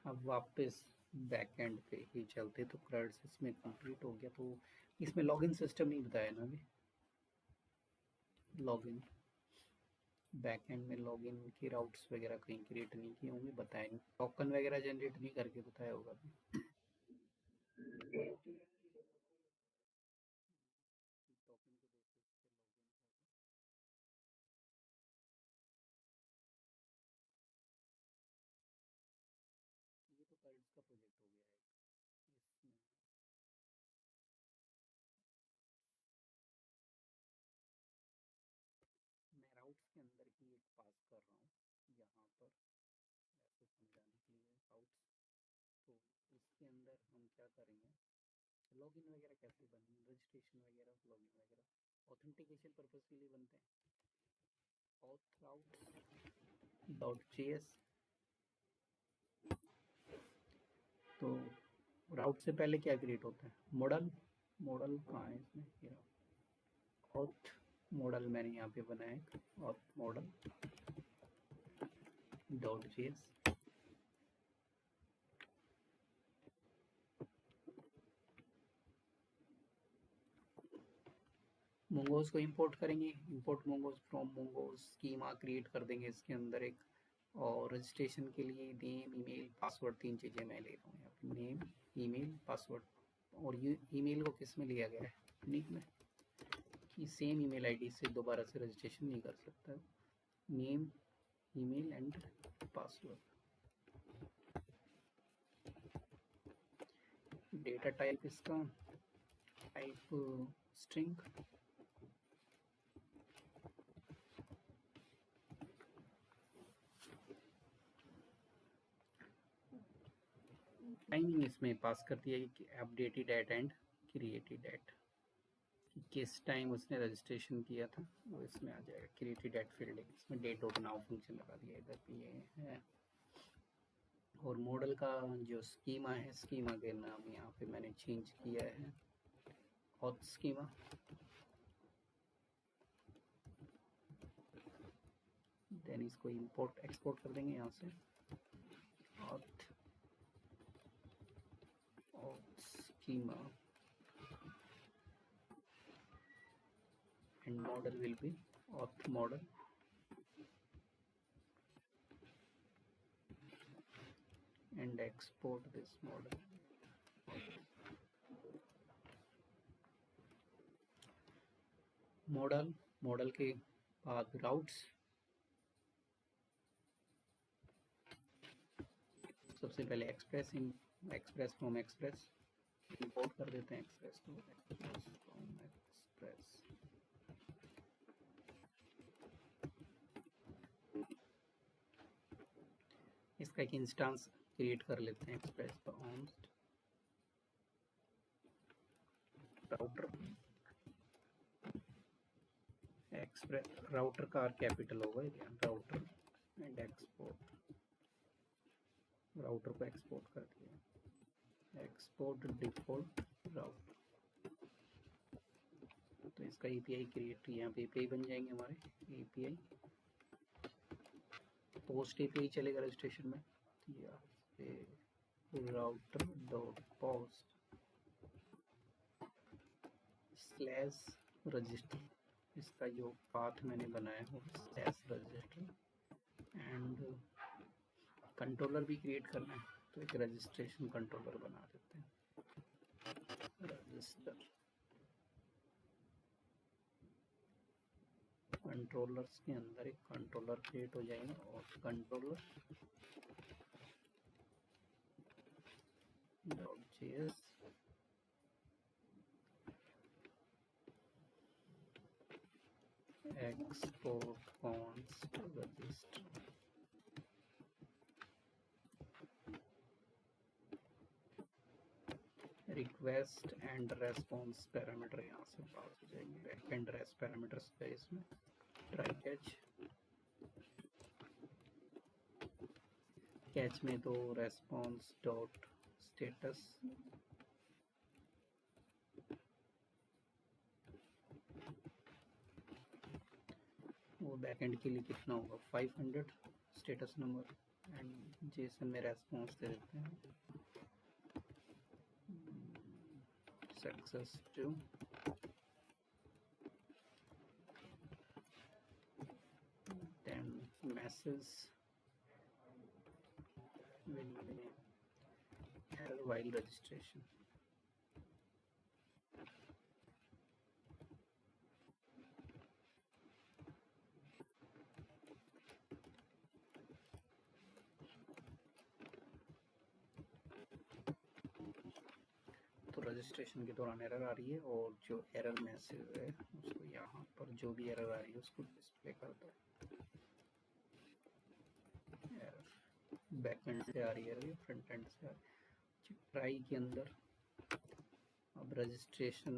अब वापस बैकएंड पे ही चलते, तो क्रेड्स इसमें कंप्लीट हो गया। तो इसमें लॉगिन सिस्टम नहीं बताया ना अभी। लॉगिन बैकएंड में लॉगिन की राउट्स वगैरह कहीं क्रिएट नहीं किए होंगे, बताया नहीं। टोकन वगैरह जनरेट नहीं करके बताया होगा अभी। टोकन के बेसिस पे लॉगिन होगा। ये तो कार्ड्स का प्रोजेक्ट हो गया है। इसमें मैं राउट्स के अंदर ही एक पास कर रहा हूँ यहाँ पर, ऐसे समझाने के लिए राउट्स। तो इसके अंदर हम क्या करेंगे, लॉगिन वगैरह कैसे बने, रजिस्ट्रेशन वगैरह, लॉगिन वगैरह ऑथेंटिकेशन पर्पस के लिए बनते हैं। auth routes dot JS. तो राउट से पहले क्या क्रिएट होता है, मॉडल। मॉडल कहाँ है इसमें, ये ऑथ मॉडल मैंने यहाँ पे बनाया है, auth model dot JS. Mongoose को इंपोर्ट करेंगे, import mongoose from mongoose schema create कर देंगे इसके अंदर एक। और रजिस्ट्रेशन के लिए नेम, ईमेल, पासवर्ड, 3 चीज़ें मैं ले रहा हूँ यहाँ पे, नेम, ईमेल, पासवर्ड। और ये ईमेल को किस में लिया गया है, यूनिक में, कि सेम ईमेल आईडी से दोबारा से रजिस्ट्रेशन नहीं कर सकता। Name, email and password. Data type इसका टाइप स्ट्रिंग। टाइमिंग इसमें पास कर दिया कि updated at and created at, किस टाइम उसने रजिस्ट्रेशन किया था वो इसमें आ जाएगा। क्रिएटेड एट फील्ड इसमें डेट डॉट नाउ फंक्शन लगा दिया इधर पे ये है। और मॉडल का जो स्कीमा है, स्कीमा के नाम यहाँ पे मैंने चेंज किया है, ऑथ स्कीमा। देन इसको इंपोर्ट एक्सपोर्ट कर देंगे यहाँ से, auth schema and model will be auth model and export this model. Model के बाद राउट्स, सबसे पहले एक्सप्रेस फ्रॉम एक्सप्रेस इंपोर्ट कर देते हैं, एक्सप्रेस फ्रॉम एक्सप्रेस। इसका एक इंस्टेंस क्रिएट कर लेते हैं, express const router. Express router का आर कैपिटल होगा, राउटर एंड एक्सपोर्ट। राउटर को एक्सपोर्ट कर दिया, एक्सपोर्ट डिफॉल्ट राउटर। तो इसका एपीआई क्रिएट, यहाँ पे एपीआई बन जाएंगे हमारे, एपीआई पोस्ट एपीआई चलेगा रजिस्ट्रेशन में, router dot post slash register. इसका जो पाथ मैंने बनाया हो स्लैश रजिस्टर, एंड कंट्रोलर भी क्रिएट करना है, तो एक रजिस्ट्रेशन कंट्रोलर बना देते हैं, रजिस्टर। कंट्रोलर्स के अंदर एक कंट्रोलर क्रिएट हो जाएगा, और controller dot JS export const register. Request and response parameter यहाँ से पास हो जाएंगे, बैक एंड रेस्ट पैरामीटर्स का इसमें ट्राई कैच। कैच में तो रेस्पॉन्स डॉट स्टेटस, बैकएंड के लिए कितना होगा 500 स्टेटस नंबर एंड जेसन में रेस्पॉन्स दे देते हैं success to then message will be error while registration. तो रजिस्ट्रेशन के दौरान एरर आ रही है और जो एरर मैसेज है उसको यहाँ पर जो भी एरर आ रही है उसको डिस्प्ले करता है। एरर बैकएंड से आ रही है या फ्रंट एंड से आ रही है। ट्राई के अंदर अब रजिस्ट्रेशन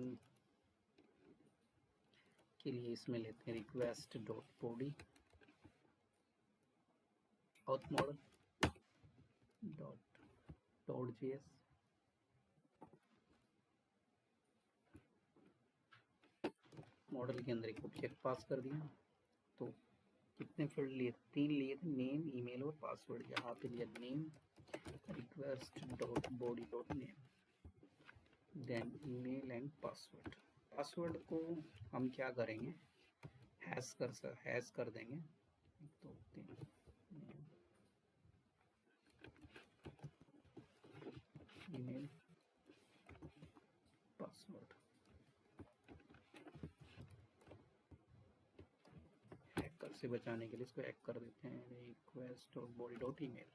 के लिए इसमें लेते हैं request dot body out model dot JS model के अंदर एक ऑब्जेक्ट पास कर दिया। तो कितने फील्ड लिए थे 3 लिए थे नेम ईमेल और पासवर्ड। यहाँ पे लिया name request dot body dot name then email and password. Password को हम क्या करेंगे हैश कर देंगे 2 3 ईमेल पासवर्ड। हैकर से बचाने के लिए इसको हैक कर देते हैं request dot body dot email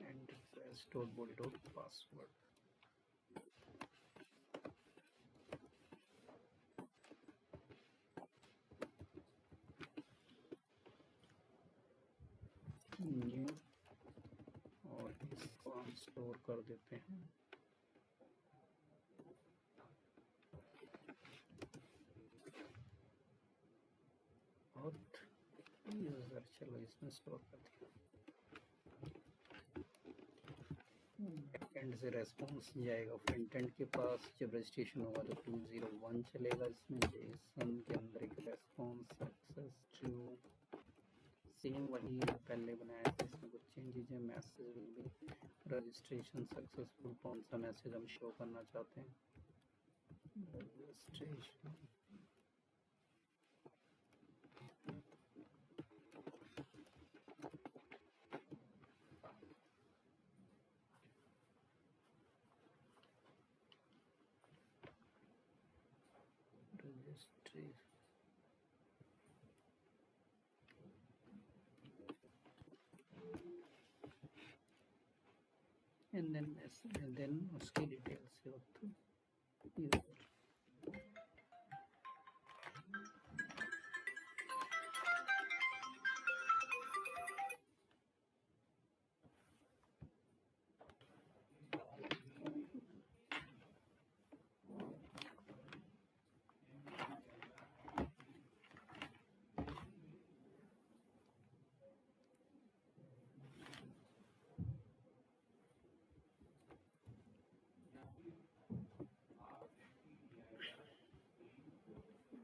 and request dot body dot password. New और इसको हम स्टोर कर देते हैं और यूजर। चलो इसमें स्टोर कर दिया। बैकएंड से रेस्पॉन्स जाएगा फ्रंट एंड के पास। जब रजिस्ट्रेशन होगा तो 201 चलेगा। इसमें जेसन के अंदर एक रेस्पॉन्स सक्सेस टू सेम वही पहले बनाया था। इसमें कुछ चेंजेस है। Message will be registration successful. कौन सा मैसेज हम शो करना चाहते हैं रजिस्ट्रेशन and then उसकी डिटेल्स से यूजर।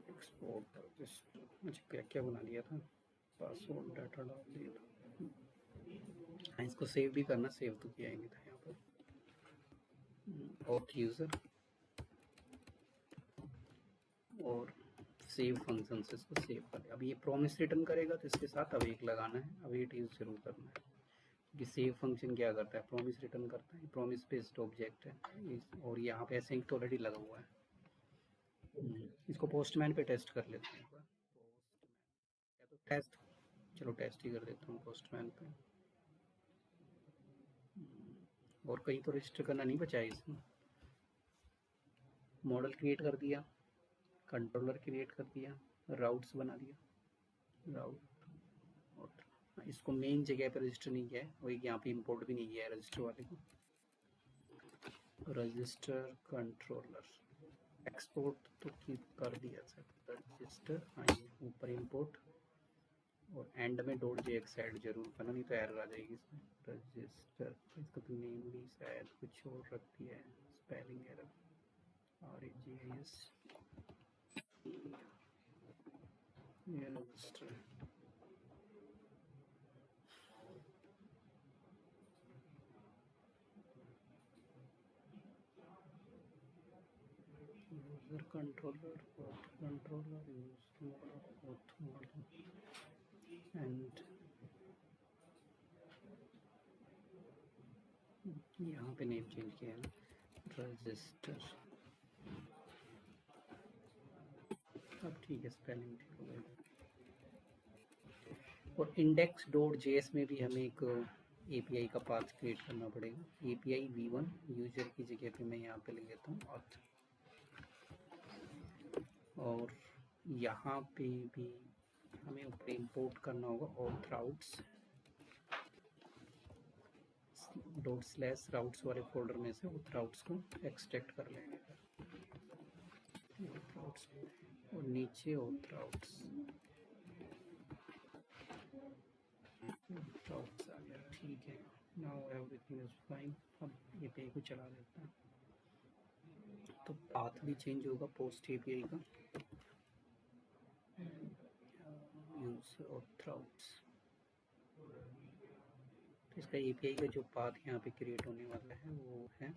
एक्सपोर्ट रजिस्टर मुझे क्या क्या बना दिया था पासवर्ड डाटा डाल दिया था। इसको सेव भी करना। सेव तो किया ही नहीं था यहाँ पर। ऑथ यूजर और सेव फंक्शन से इसको सेव कर दिया। अब ये प्रॉमिस रिटर्न करेगा तो इसके साथ अवेट लगाना है। अवेट यूज जरूर करना है क्योंकि सेव फंक्शन क्या करता है प्रॉमिस रिटर्न करता है। प्रॉमिस बेस्ड ऑब्जेक्ट है और यहाँ पे एसिंक तो ऑलरेडी लगा हुआ है। इसको पोस्टमैन पे टेस्ट कर लेते हैं। पोस्टमैन या तो टेस्ट, चलो टेस्ट ही कर देता हूँ पोस्टमैन पे। और कहीं तो रजिस्टर करना नहीं बचा है इसमें। मॉडल क्रिएट कर दिया, कंट्रोलर क्रिएट कर दिया, राउट्स बना दिया राउट। और इसको मेन जगह पर रजिस्टर नहीं किया है, वही यहाँ पे इंपोर्ट भी नहीं किया है रजिस्टर वाले को। रजिस्टर कंट्रोलर एक्सपोर्ट तो कर दिया सर रजिस्टर। हाँ ये ऊपर इंपोर्ट और एंड में डॉट जेएक्स ऐड जरूर करना नहीं तो एरर आ जाएगी इसमें। रजिस्टर इसका तो नेम भी शायद कुछ और रख दिया है स्पेलिंग एरर RAGIS ये register user controller use model and यहाँ पे नेम चेंज किया है रजिस्टर। अब ठीक है, स्पेलिंग ठीक हो गया। और इंडेक्स डॉट जेएस में भी हमें एक एपीआई का पाथ क्रिएट करना पड़ेगा। एपीआई v1 यूजर की जगह पे मैं यहाँ पे लिख देता हूँ auth। और यहाँ पे भी हमें ऊपर इंपोर्ट करना होगा auth routes dot slash routes वाले फोल्डर में से auth routes को एक्सट्रैक्ट कर लेंगे और नीचे auth routes आ गया। ठीक है, नाउ एवरीथिंग इज फाइन। अब एपीआई को चला देते हैं। तो पाथ भी चेंज होगा पोस्ट एपीआई का। यूज auth routes, तो इसका एपीआई का जो पाथ यहाँ पे क्रिएट होने वाला है वो है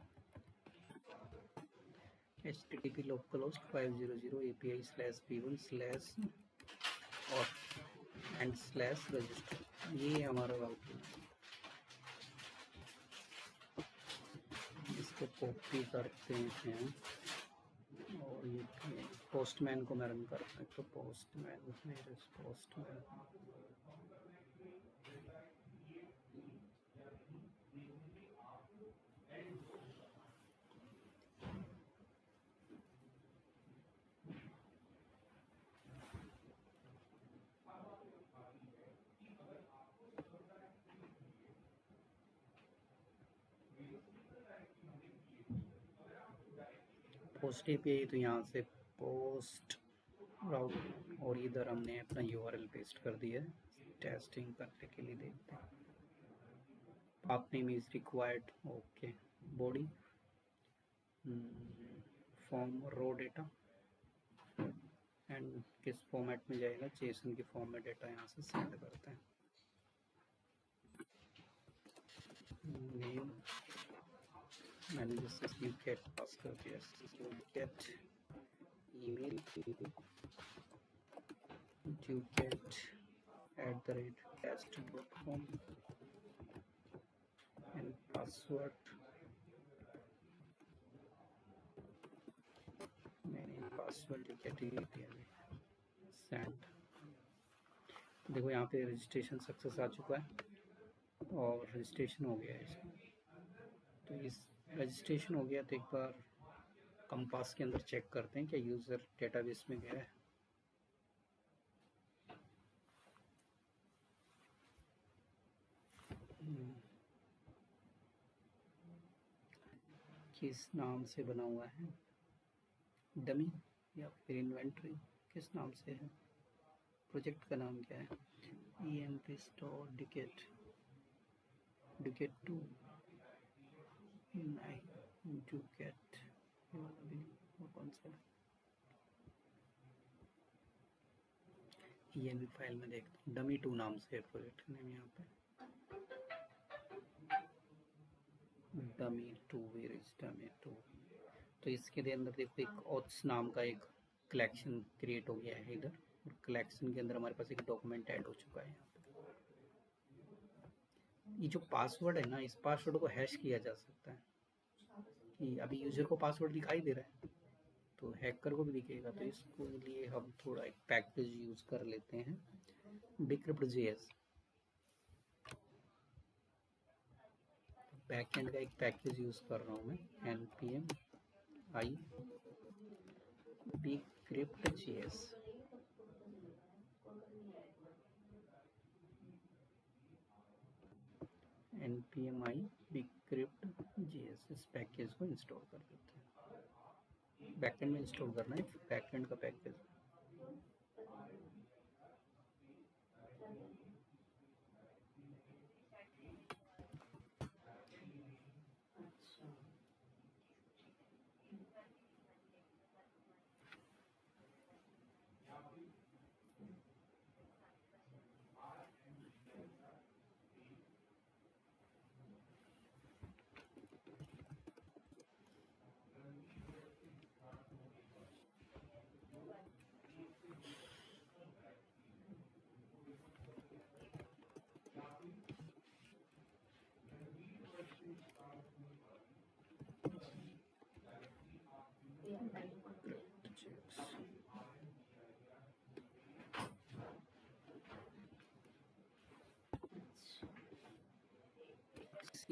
http localhost 500 api/v1/auth/register। ये हमारा राउट है। इसको कॉपी करते हैं और ये पोस्टमैन को मैं रन करता हूँ। तो पोस्टमैन पोस्ट एपीआई, तो यहाँ से पोस्ट राउट और इधर हमने अपना यूआरएल पेस्ट कर दिया है। टेस्टिंग करने के लिए देखते हैं। Path name is required, okay. Body form raw data and किस फॉर्मेट में जाएगा, जेसन के फॉर्म में डेटा यहाँ से सेंड करते हैं। नेम मैंने जैसे get पास कर दिया, get email get@test.com and password मैंने पासवर्ड get दिया, सेंड। देखो यहाँ पे रजिस्ट्रेशन सक्सेस आ चुका है और रजिस्ट्रेशन हो गया है इसका। तो इस रजिस्ट्रेशन हो गया, तो एक बार कंपास के अंदर चेक करते हैं क्या यूज़र डेटाबेस में गया है। किस नाम से बना हुआ है, डमी या फिर इन्वेंट्री, किस नाम से है, प्रोजेक्ट का नाम क्या है, emp store ducat 2 नहीं ducat, वो कौन सा है, emp फाइल में देखते हैं। डमी 2 नाम से है प्रोजेक्ट का नेम यहाँ पे, डमी 2, वेयर इज डमी 2। तो इसके अंदर देखो एक ऑथ्स नाम का एक कलेक्शन क्रिएट हो गया है इधर, और कलेक्शन के अंदर हमारे पास एक डॉक्यूमेंट ऐड हो चुका है। ये जो पासवर्ड है ना, इस पासवर्ड को हैश किया जा सकता है कि अभी यूजर को पासवर्ड दिखाई दे रहा है तो हैकर को भी दिखेगा। तो इसको लिए हम थोड़ा एक पैकेज यूज कर लेते हैं, decrypt.js। बैकएंड का एक पैकेज यूज कर रहा हूँ मैं, npm i decrypt.js। npm i decrypt.js, इस पैकेज को इंस्टॉल कर देते हैं। बैकएंड में इंस्टॉल करना है बैकएंड का पैकेज।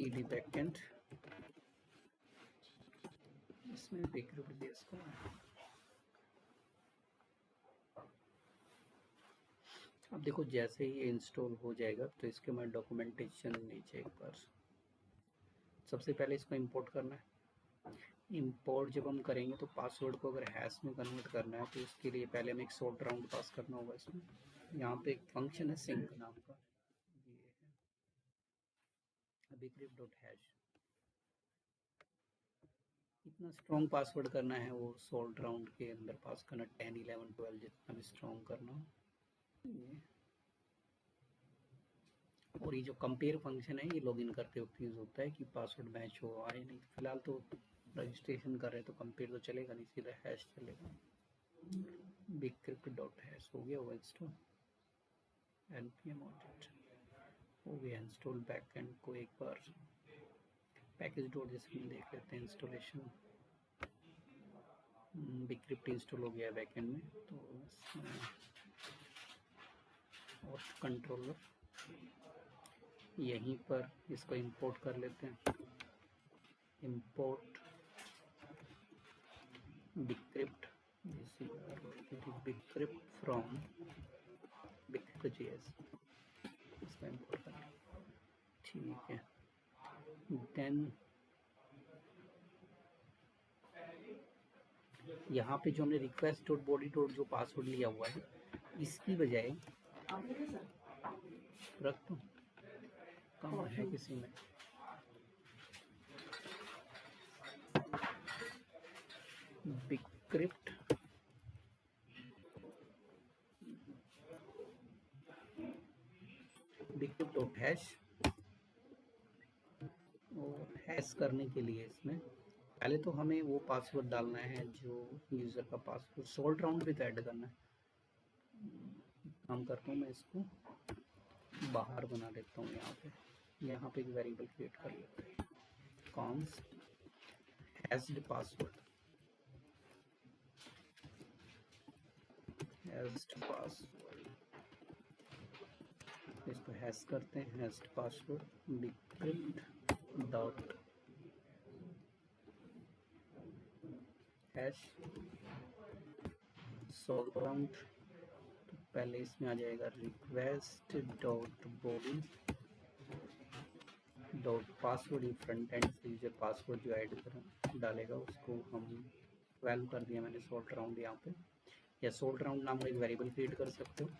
ईडी बैकएंड, इसमें बिक्रिप्ट बेस को अब देखो जैसे ही इंस्टॉल हो जाएगा तो इसके मैं डॉक्यूमेंटेशन नीचे एक बार सबसे पहले इसको इंपोर्ट करना है। इंपोर्ट जब हम करेंगे तो पासवर्ड को अगर हैश में कन्वर्ट करना है तो इसके लिए पहले हमें एक सॉर्ट राउंड पास करना होगा। इसमें यहाँ पे एक फंक्शन है सिंक नाम का, ये है बिक्रिप्ट डॉट हैश। इतना स्ट्रॉन्ग पासवर्ड करना है वो सॉल्ट राउंड के अंदर पास करना, 10 11 12 जितना भी स्ट्रॉन्ग करना हो। और ये जो कंपेयर फंक्शन है ये लॉगिन करते वक्त यूज होता है कि पासवर्ड मैच हो आए नहीं। फिलहाल तो रजिस्ट्रेशन कर रहे हैं तो कंपेयर तो चलेगा नहीं, सीधा हैश चलेगा। बिक्रिप्ट डॉट हैश हो गया वो इंस्टॉल, npm ऑडिट हो गया इंस्टॉल। बैकएंड को एक बार पैकेज डॉट जिसमें देख लेते हैं इंस्टॉलेशन। बिक्रिप्ट इंस्टॉल हो गया बैकएंड में, तो और कंट्रोलर यहीं पर इसको इंपोर्ट कर लेते हैं। इंपोर्ट बिक्रिप्ट बिक्रिप्ट फ्रॉम बिक्रिप्ट.js, इसको इंपोर्ट कर लें। ठीक है, देन यहाँ पे जो हमने रिक्वेस्ट डॉट बॉडी डॉट जो पासवर्ड लिया हुआ है इसकी बजाय रख दो, कम है किसी में बिक्रिप्ट बिक्रिप्ट डॉट हैश। और हैश करने के लिए इसमें पहले तो हमें वो पासवर्ड डालना है जो यूज़र का पासवर्ड, सॉल्ट राउंड भी तो ऐड करना है। काम करता हूँ मैं इसको बाहर बना देता हूँ। यहाँ पे एक वेरिएबल क्रिएट कर लेते हैं, const hashed password, hashed password, इसको हैश करते हैं hashed password bcrypt dot hash salt round. तो पहले इसमें आ जाएगा request dot body dot password, ये फ्रंट एंड से यूजर पासवर्ड जो ऐड डालेगा उसको हम 12 कर दिया मैंने सॉल्ट राउंड यहाँ पे, या सॉल्ट राउंड नाम का एक वेरिएबल क्रिएट कर सकते हो।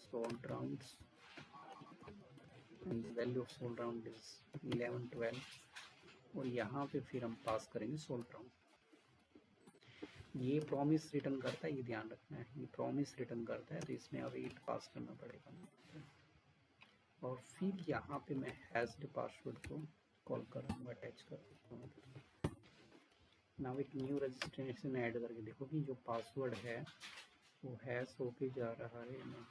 Salt rounds and value of salt round is 11 12, और यहाँ पे फिर हम पास करेंगे सॉल्ट राउंड। ये प्रॉमिस रिटर्न करता है, ये ध्यान रखना है, ये प्रॉमिस रिटर्न करता है तो इसमें अवेट पास करना पड़ेगा। और फिर यहाँ पे मैं हैश्ड पासवर्ड को कॉल करूँगा, अटैच कर देता हूँ। नाउ एक न्यू रजिस्ट्रेशन ऐड करके देखो कि जो पासवर्ड है वो हैश होके जा रहा है ना।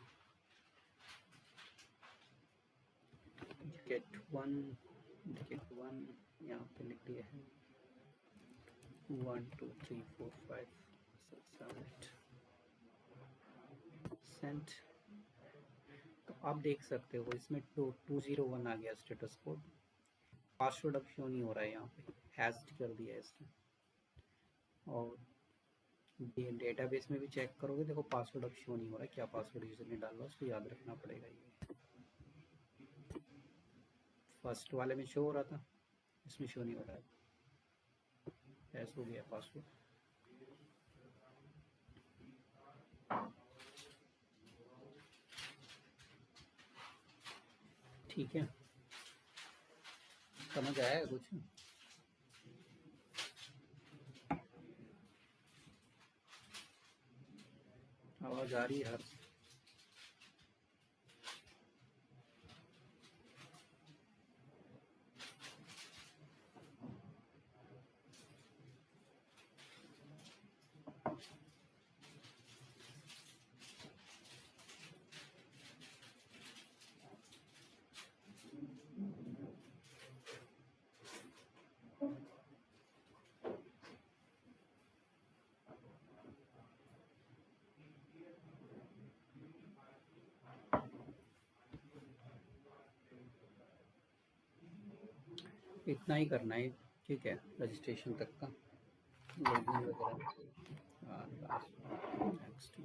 गेट वन यहाँ पे लिख दिया है 1 2 3 4 5 6 7 8 सेंट। तो आप देख सकते हो इसमें 201 आ गया स्टेटस कोड। पासवर्ड अब शो नहीं हो रहा है, यहाँ पे हैश्ड कर दिया है इसने। और ये डेटाबेस में भी चेक करोगे, देखो पासवर्ड अब शो नहीं हो रहा है। क्या पासवर्ड यूजर ने डाला उसको याद रखना पड़ेगा। ये फर्स्ट वाले में शो हो रहा था, इसमें शो नहीं हो रहा है, हैश हो गया पासवर्ड। ठीक है, समझ आया कुछ? आवाज आ रही है हर इतना ही करना है, ठीक है, रजिस्ट्रेशन तक का लॉगिन वगैरह। Last next